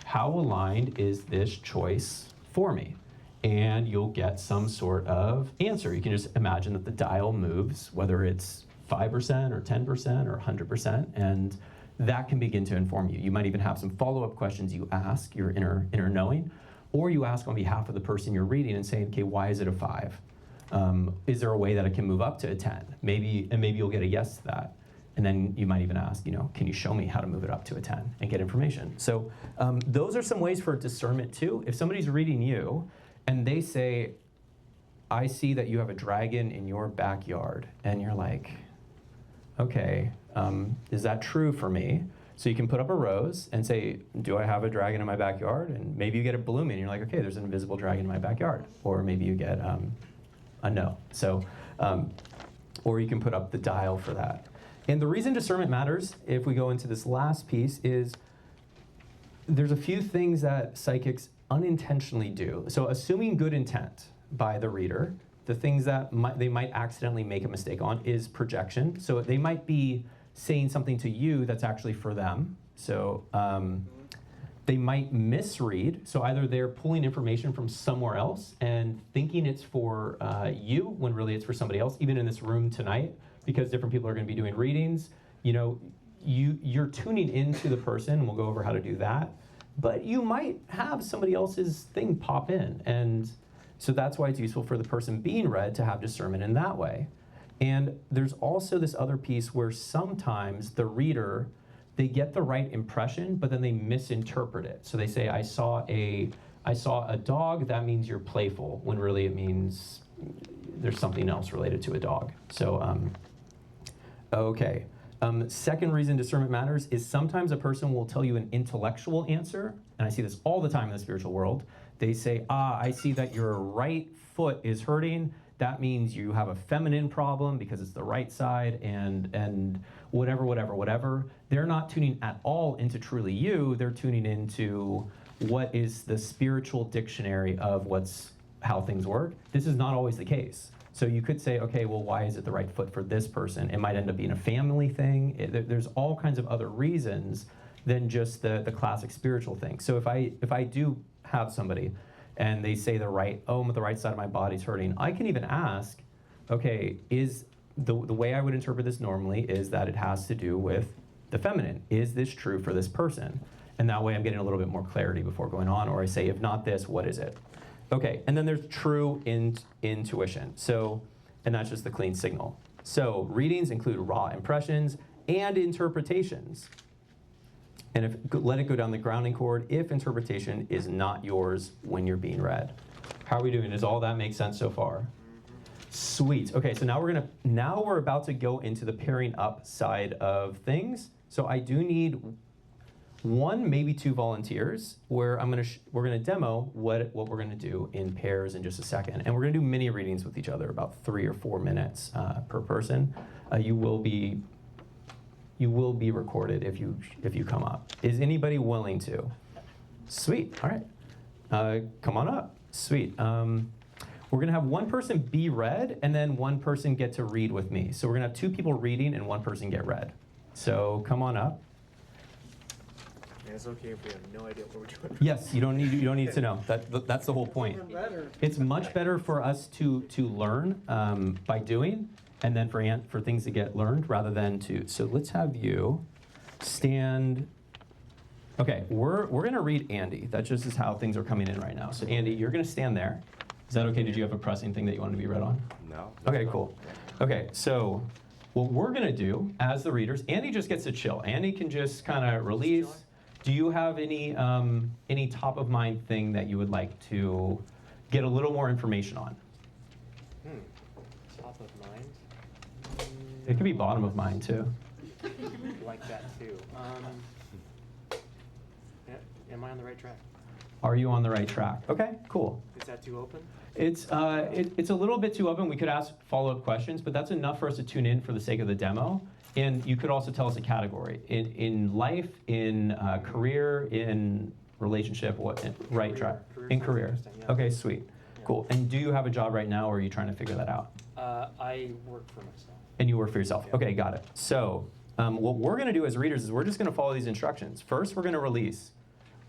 [SPEAKER 1] how aligned is this choice for me? And you'll get some sort of answer. You can just imagine that the dial moves, whether it's 5% or 10% or 100%, and that can begin to inform you. You might even have some follow-up questions you ask your inner knowing, or you ask on behalf of the person you're reading and saying, okay, why is it a 5? Is there a way that it can move up to a 10? Maybe you'll get a yes to that. And then you might even ask, can you show me how to move it up to a 10 and get information? So those are some ways for discernment too. If somebody's reading you and they say, I see that you have a dragon in your backyard, and you're like, okay, is that true for me? So you can put up a rose and say, do I have a dragon in my backyard? And maybe you get a blooming, and you're like, okay, there's an invisible dragon in my backyard. Or maybe you get a no. So, or you can put up the dial for that. And the reason discernment matters, if we go into this last piece, is there's a few things that psychics unintentionally do. So assuming good intent by the reader, the things that they might accidentally make a mistake on is projection. So they might be saying something to you that's actually for them. So they might misread. So either they're pulling information from somewhere else and thinking it's for you when really it's for somebody else. Even in this room tonight, because different people are going to be doing readings, you're tuning into the person. We'll go over how to do that. But you might have somebody else's thing pop in. And so that's why it's useful for the person being read to have discernment in that way. And there's also this other piece where sometimes the reader, they get the right impression, but then they misinterpret it. So they say, I saw a dog, that means you're playful, when really it means there's something else related to a dog. So, okay. Second reason discernment matters is sometimes a person will tell you an intellectual answer, and I see this all the time in the spiritual world. They say, I see that your right foot is hurting. That means you have a feminine problem because it's the right side, and whatever. They're not tuning at all into truly you. They're tuning into what is the spiritual dictionary of how things work. This is not always the case. So you could say, okay, well, why is it the right foot for this person? It might end up being a family thing. There's all kinds of other reasons than just the classic spiritual thing. So if I do have somebody and they say the right side of my body's hurting, I can even ask, okay, is the way I would interpret this normally is that it has to do with the feminine. Is this true for this person? And that way I'm getting a little bit more clarity before going on, or I say, if not this, what is it? Okay, and then there's true intuition. So, and that's just the clean signal. So readings include raw impressions and interpretations. And let it go down the grounding cord if interpretation is not yours when you're being read. How are we doing? Does all that make sense so far? Sweet. Okay, so now we're about to go into the pairing up side of things. So I do need one, maybe two volunteers where we're gonna demo what we're gonna do in pairs in just a second. And we're gonna do mini readings with each other, about 3 or 4 minutes per person. You will be You will be recorded if you come up. Is anybody willing to? Sweet. All right. Come on up. Sweet. We're going to have one person be read, and then one person get to read with me. So we're going to have two people reading and one person get read. So come on up.
[SPEAKER 3] And it's okay if we have no idea what we're doing.
[SPEAKER 1] Yes, you don't need to know. That's the whole point.
[SPEAKER 2] Even better.
[SPEAKER 1] It's much better for us to learn by doing, and then for things to get learned rather than to. So let's have you stand. Okay, we're going to read Andy. That just is how things are coming in right now. So Andy, you're going to stand there. Is that okay? Did you have a pressing thing that you wanted to be read on?
[SPEAKER 4] No.
[SPEAKER 1] Okay, cool. Okay, so what we're going to do as the readers, Andy just gets to chill. Andy can just kind of release. Do you have any top of mind thing that you would like to get a little more information on?
[SPEAKER 3] Top of mind?
[SPEAKER 1] It could be bottom of mind too.
[SPEAKER 3] Like that too. Am I on the right track?
[SPEAKER 1] Are you on the right track? Okay, cool.
[SPEAKER 3] Is that too open?
[SPEAKER 1] It's a little bit too open. We could ask follow-up questions, but that's enough for us to tune in for the sake of the demo. And you could also tell us a category in life, in career, in relationship, right track, in career.
[SPEAKER 3] Interesting, yeah.
[SPEAKER 1] Okay, sweet,
[SPEAKER 3] Yeah.
[SPEAKER 1] cool. And do you have a job right now, or are you trying to figure that out?
[SPEAKER 3] I work for myself.
[SPEAKER 1] And you work for yourself.
[SPEAKER 3] Yeah.
[SPEAKER 1] Okay, got it. So what we're going to do as readers is we're just going to follow these instructions. First, we're going to release.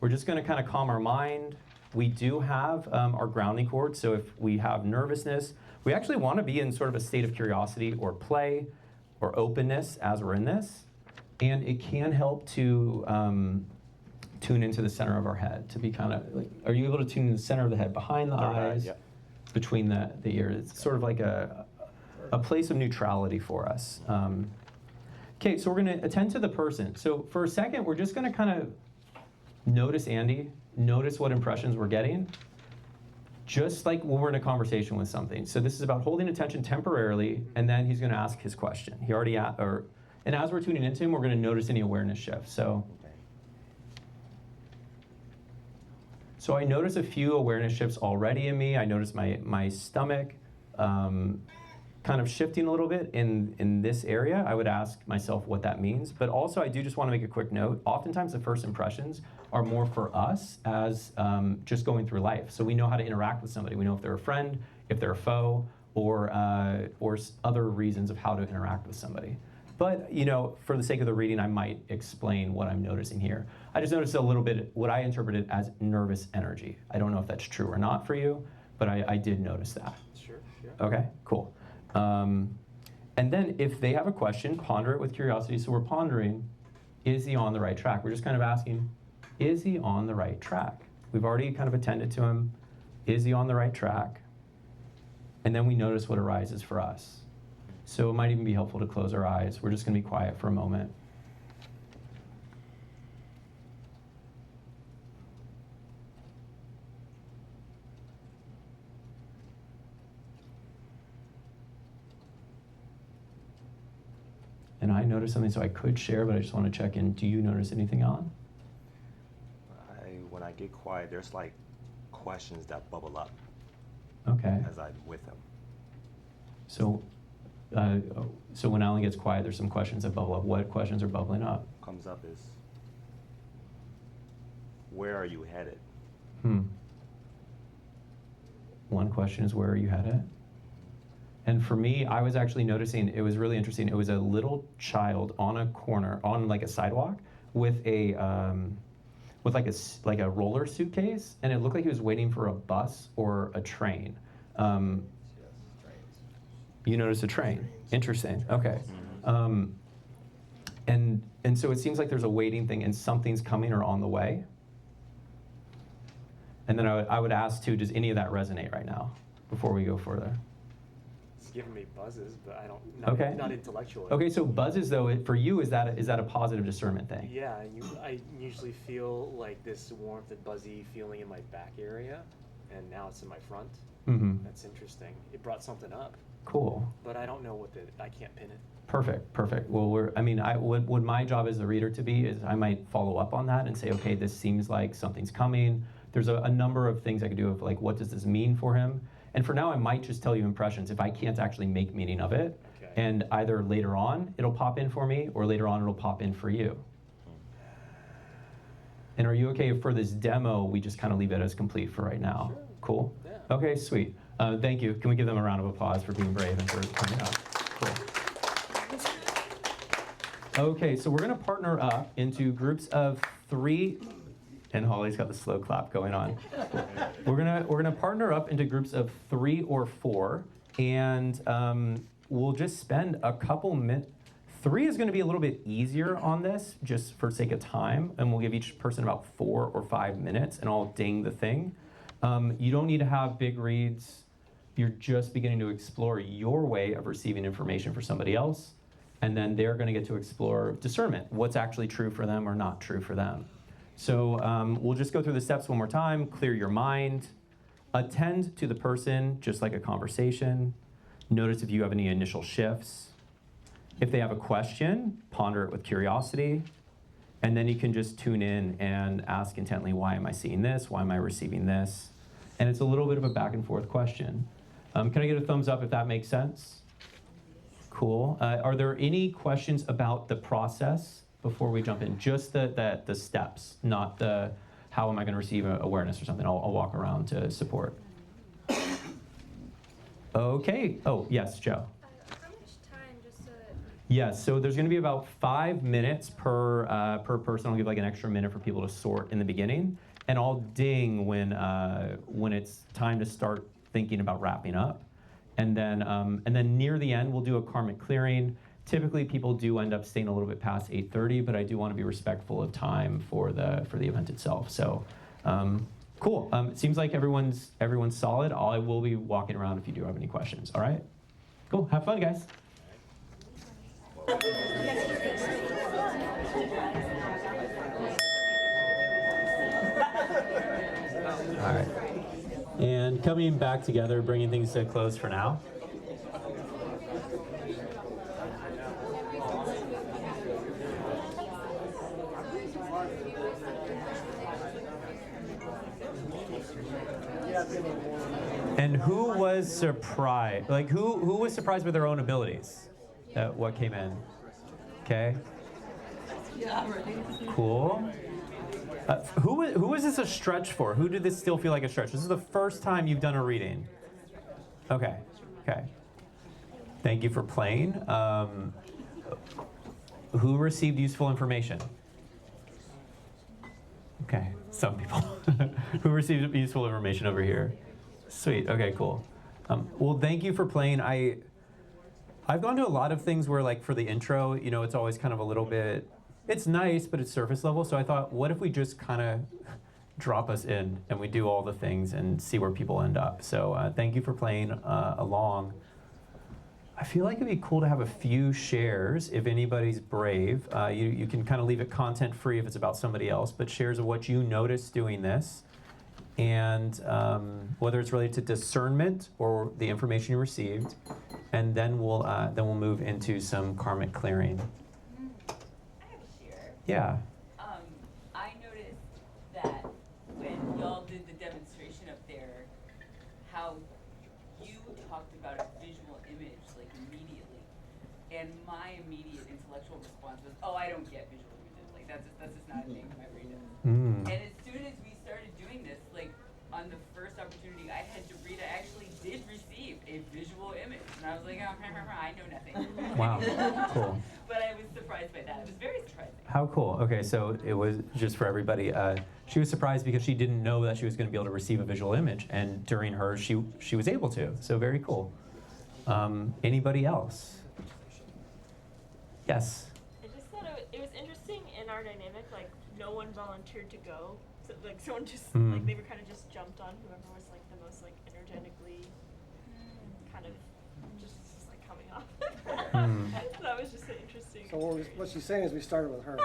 [SPEAKER 1] We're just going to kind of calm our mind. We do have our grounding cord, so if we have nervousness, we actually want to be in sort of a state of curiosity or play or openness as we're in this. And it can help to tune into the center of our head, to be kind of like, are you able to tune in the center of the head, behind the eyes,
[SPEAKER 4] Yeah.
[SPEAKER 1] between the ears? It's sort of like a place of neutrality for us. Okay, so we're going to attend to the person. So for a second, we're just going to kind of notice Andy, notice what impressions we're getting, just like when we're in a conversation with something. So this is about holding attention temporarily, and then he's going to ask his question. He already and as we're tuning into him, we're going to notice any awareness shifts. So I notice a few awareness shifts already in me. I notice my stomach kind of shifting a little bit in this area. I would ask myself what that means. But also, I do just want to make a quick note. Oftentimes, the first impressions are more for us as just going through life. So we know how to interact with somebody. We know if they're a friend, if they're a foe, or other reasons of how to interact with somebody. But, for the sake of the reading, I might explain what I'm noticing here. I just noticed a little bit what I interpreted as nervous energy. I don't know if that's true or not for you, but I did notice that.
[SPEAKER 3] Sure, yeah.
[SPEAKER 1] Okay, cool. And then if they have a question, ponder it with curiosity. So we're pondering, is he on the right track? We're just kind of asking, is he on the right track? We've already kind of attended to him. Is he on the right track? And then we notice what arises for us. So it might even be helpful to close our eyes. We're just going to be quiet for a moment. And I noticed something, so I could share, but I just want to check in. Do you notice anything on?
[SPEAKER 4] When I get quiet, there's like questions that bubble up
[SPEAKER 1] Okay.
[SPEAKER 4] as I'm with him.
[SPEAKER 1] So when Alan gets quiet, there's some questions that bubble up. What questions are bubbling up?
[SPEAKER 4] Comes up is, where are you headed?
[SPEAKER 1] One question is, where are you headed? And for me, I was actually noticing, it was really interesting. It was a little child on a corner, on like a sidewalk, with a roller suitcase, and it looked like he was waiting for a bus or a train. You noticed a train. Interesting. Okay. And so it seems like there's a waiting thing, and something's coming or on the way. And then I would ask too, does any of that resonate right now before we go further?
[SPEAKER 3] It's giving me buzzes, but
[SPEAKER 1] Okay.
[SPEAKER 3] not intellectually.
[SPEAKER 1] Okay, so buzzes though, for you, is that a positive discernment thing?
[SPEAKER 3] Yeah, I usually feel like this warmth and buzzy feeling in my back area, and now it's in my front.
[SPEAKER 1] Mm-hmm.
[SPEAKER 3] That's interesting. It brought something up,
[SPEAKER 1] Cool.
[SPEAKER 3] but I don't know I can't pin it.
[SPEAKER 1] Perfect. Well, what my job as the reader to be is I might follow up on that and say, okay, this seems like something's coming. There's a number of things I could do of like, what does this mean for him? And for now, I might just tell you impressions if I can't actually make meaning of it.
[SPEAKER 3] Okay.
[SPEAKER 1] And either later on it'll pop in for me, or later on it'll pop in for you. And are you okay if for this demo we just kind of leave it as complete for right now?
[SPEAKER 3] Sure.
[SPEAKER 1] Cool?
[SPEAKER 3] Yeah.
[SPEAKER 1] Okay, sweet. Thank you. Can we give them a round of applause for being brave and for coming up? Cool. Okay, so we're going to partner up into groups of 3. And Holly's got the slow clap going on. We're gonna partner up into groups of 3 or 4, and we'll just spend a couple minutes. 3 is going to be a little bit easier on this, just for sake of time, and we'll give each person about 4 or 5 minutes, and I'll ding the thing. You don't need to have big reads. You're just beginning to explore your way of receiving information for somebody else, and then they're going to get to explore discernment, what's actually true for them or not true for them. So we'll just go through the steps one more time. Clear your mind. Attend to the person, just like a conversation. Notice if you have any initial shifts. If they have a question, ponder it with curiosity. And then you can just tune in and ask intently, why am I seeing this? Why am I receiving this? And it's a little bit of a back and forth question. Can I get a thumbs up if that makes sense? Cool. Are there any questions about the process before we jump in? Just the steps, not the how am I going to receive awareness or something. I'll walk around to support. Okay. Oh, yes, Joe.
[SPEAKER 5] How much time just so that...
[SPEAKER 1] Yes, so there's going to be about 5 minutes per person. I'll give like an extra minute for people to sort in the beginning, and I'll ding when it's time to start thinking about wrapping up, and then near the end we'll do a karmic clearing. Typically, people do end up staying a little bit past 8:30, but I do want to be respectful of time for the event itself. So. Cool. It seems like everyone's solid. I will be walking around if you do have any questions. All right? Cool. Have fun, guys. All right. And coming back together, bringing things to a close for now. And who was surprised? Like, who was surprised with their own abilities? What came in? Okay. Cool. Who was this a stretch for? Who did this still feel like a stretch? This is the first time you've done a reading. Okay. Okay. Thank you for playing. Who received useful information? Okay, some people. Who received useful information over here? Sweet. Okay, cool. Well, thank you for playing. I've gone to a lot of things where, like, for the intro, you know, it's always kind of a little bit, it's nice, but it's surface level. So I thought, what if we just kind of drop us in and we do all the things and see where people end up. So thank you for playing along. I feel like it'd be cool to have a few shares if anybody's brave. You can kind of leave it content free if it's about somebody else, but shares of what you noticed doing this, and whether it's related to discernment or the information you received, and then we'll move into some karmic clearing.
[SPEAKER 6] I have a share.
[SPEAKER 1] Yeah.
[SPEAKER 6] I noticed that when y'all did the demonstration up there, how you talked about a visual image like immediately, and my immediate intellectual response was, "Oh, I don't get visual images. Like that's just not a thing in my brain." And as soon as we started doing this, like on the first opportunity I had to read, I actually did receive a visual image, and I was like, "Oh, I know nothing."
[SPEAKER 1] Wow. Cool.
[SPEAKER 6] But I was surprised by that. It was very surprising.
[SPEAKER 1] How cool. Okay, so it was just for everybody. She was surprised because she didn't know that she was going to be able to receive a visual image, and during hers, she was able to. So very cool. Anybody else? Yes.
[SPEAKER 7] I just thought it was interesting in our dynamic. Like no one volunteered to go. So, like someone just like they were kind of just jumped on whoever was like the most like energetically kind of just like coming off. That was just an interesting.
[SPEAKER 2] So what she's saying is we started with her.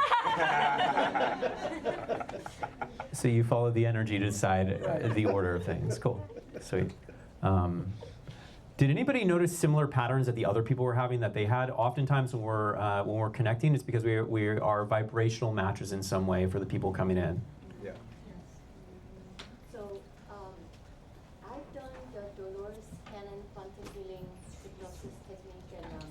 [SPEAKER 1] So you follow the energy to decide the order of things. Cool. Sweet. Did anybody notice similar patterns that the other people were having that they had? Oftentimes when we're connecting, it's because we are vibrational matches in some way for the people coming in.
[SPEAKER 8] Yeah. So I've done the Dolores Cannon quantum healing hypnosis technique, and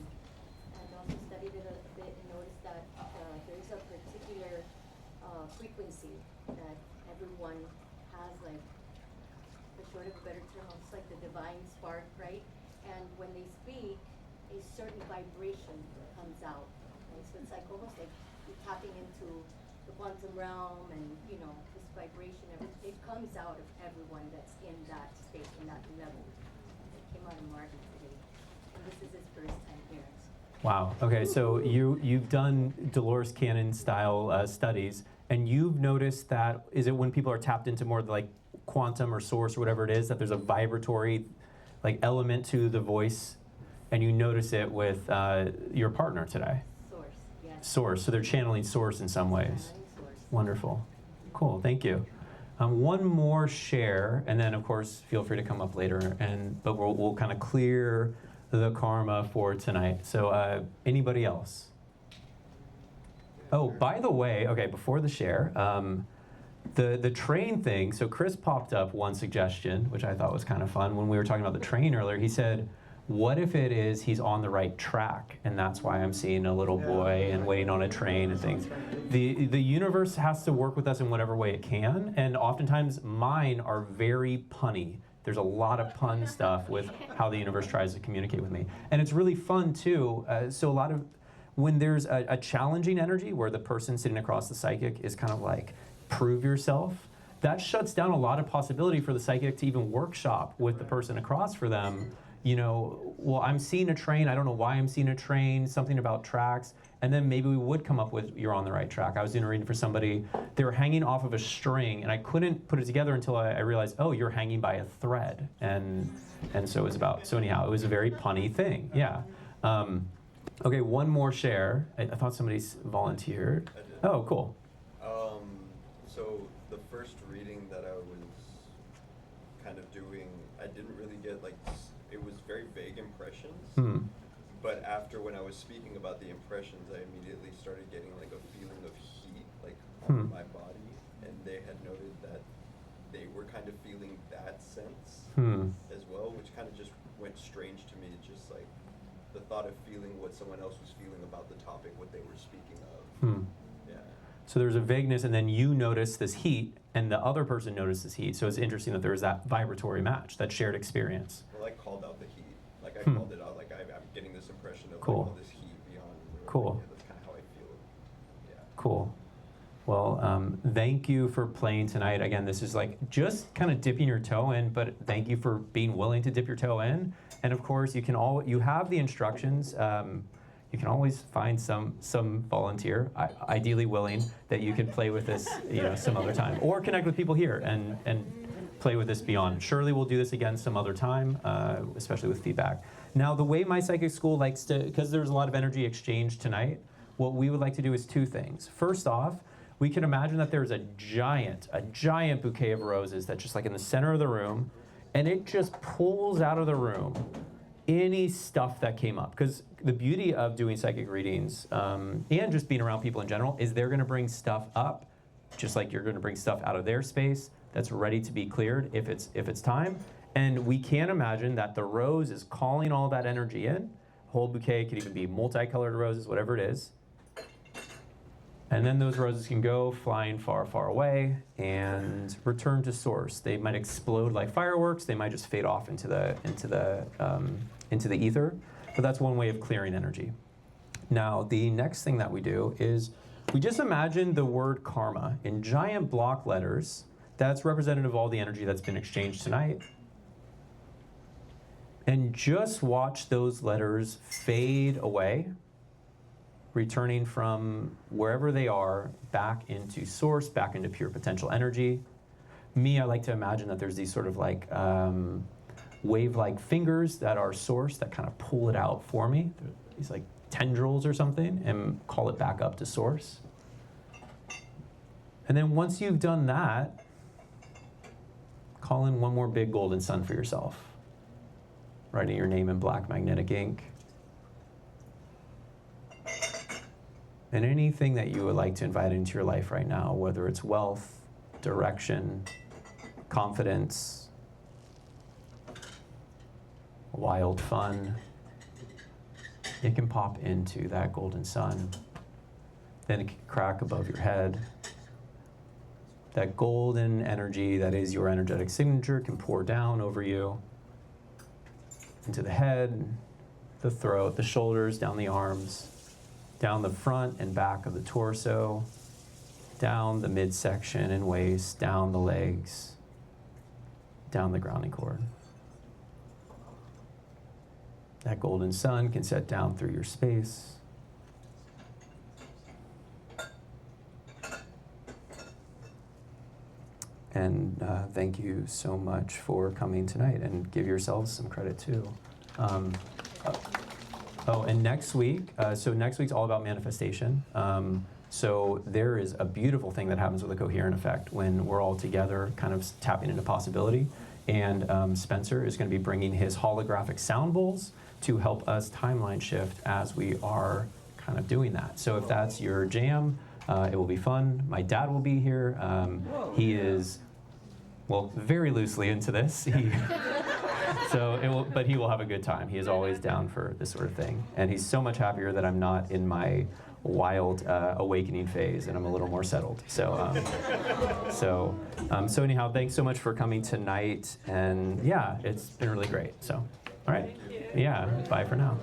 [SPEAKER 8] frequency that everyone has, like, for short of a better term, it's like the divine spark, right? And when they speak, a certain vibration comes out. And so it's like almost like you're tapping into the quantum realm, and you know, this vibration, it comes out of everyone that's in that state, in that level. It came out of Martin today, and this is his first time here.
[SPEAKER 1] Wow. Okay, so you've done Dolores Cannon style studies, and you've noticed that, is it when people are tapped into more like quantum or source or whatever it is, that there's a vibratory like element to the voice, and you notice it with your partner today?
[SPEAKER 8] Source, yes.
[SPEAKER 1] Source. So they're channeling source in some ways.
[SPEAKER 8] Source.
[SPEAKER 1] Wonderful. Cool. Thank you. One more share, and then of course feel free to come up later. But we'll kind of clear the karma for tonight. So anybody else? Oh, by the way, okay, before the share, the train thing. So Chris popped up one suggestion, which I thought was kind of fun. When we were talking about the train earlier, he said, what if it is he's on the right track, and that's why I'm seeing a little boy and waiting on a train and things. The universe has to work with us in whatever way it can, and oftentimes mine are very punny. There's a lot of pun stuff with how the universe tries to communicate with me. And it's really fun too. So a lot of, when there's a challenging energy where the person sitting across the psychic is kind of like, prove yourself, that shuts down a lot of possibility for the psychic to even workshop with the person across for them. You know, well, I'm seeing a train, I don't know why I'm seeing a train, something about tracks, and then maybe we would come up with, you're on the right track. I was doing a reading for somebody, they were hanging off of a string, and I couldn't put it together until I realized, oh, you're hanging by a thread. And so it was about, so anyhow, it was a very punny thing, yeah. Okay, one more share. I thought somebody volunteered.
[SPEAKER 9] I did.
[SPEAKER 1] Oh, cool.
[SPEAKER 9] So the first reading that I was kind of doing, I didn't really get like, it was very vague impressions. But after when I was speaking about the impressions, I immediately started getting like a feeling of heat, like on my body, and they had noted that they were kind of feeling that sense as well, which kind of just went strange to me. Just like the thought of feeling what someone else was feeling about the topic, what they were speaking of. Yeah.
[SPEAKER 1] So there's a vagueness, and then you notice this heat, and the other person noticed this heat. So it's interesting that there's that vibratory match, that shared experience.
[SPEAKER 9] Well, I called out the heat. Like I called it out. Like I'm getting this impression of
[SPEAKER 1] Cool.
[SPEAKER 9] like, all this heat beyond. Whatever.
[SPEAKER 1] Cool.
[SPEAKER 9] Yeah, that's kind of how I feel. Yeah.
[SPEAKER 1] Cool. Well, thank you for playing tonight. Again, this is like just kind of dipping your toe in, but thank you for being willing to dip your toe in. And of course, you have the instructions. You can always find some volunteer, ideally willing, that you can play with this, some other time, or connect with people here and play with this beyond. Surely we'll do this again some other time, especially with feedback. Now, the way my psychic school likes to, because there's a lot of energy exchange tonight, what we would like to do is two things. First off, we can imagine that there's a giant bouquet of roses that's just like in the center of the room, and it just pulls out of the room any stuff that came up. Because the beauty of doing psychic readings and just being around people in general is they're gonna bring stuff up, just like you're gonna bring stuff out of their space that's ready to be cleared if it's time. And we can imagine that the rose is calling all that energy in. Whole bouquet could even be multicolored roses, whatever it is. And then those roses can go flying far, far away and return to source. They might explode like fireworks. They might just fade off into the ether. But that's one way of clearing energy. Now, the next thing that we do is we just imagine the word karma in giant block letters. That's representative of all the energy that's been exchanged tonight. And just watch those letters fade away, returning from wherever they are back into source, back into pure potential energy. Me, I like to imagine that there's these sort of like wave-like fingers that are source that kind of pull it out for me. These like tendrils or something, and call it back up to source. And then once you've done that, call in one more big golden sun for yourself. Writing your name in black magnetic ink. And anything that you would like to invite into your life right now, whether it's wealth, direction, confidence, wild fun, it can pop into that golden sun. Then it can crack above your head, that golden energy that is your energetic signature can pour down over you, into the head, the throat, the shoulders, down the arms, down the front and back of the torso, down the midsection and waist, down the legs, down the grounding cord. That golden sun can set down through your space. And thank you so much for coming tonight, and give yourselves some credit too. And next week, so next week's all about manifestation. So there is a beautiful thing that happens with a coherent effect when we're all together kind of tapping into possibility. And Spencer is going to be bringing his holographic sound bowls to help us timeline shift as we are kind of doing that. So if that's your jam, it will be fun. My dad will be here. He is, well, very loosely into this. But he will have a good time. He is always down for this sort of thing. And he's so much happier that I'm not in my wild awakening phase, and I'm a little more settled. So anyhow, thanks so much for coming tonight. And yeah, it's been really great. So, all right. Yeah, bye for now.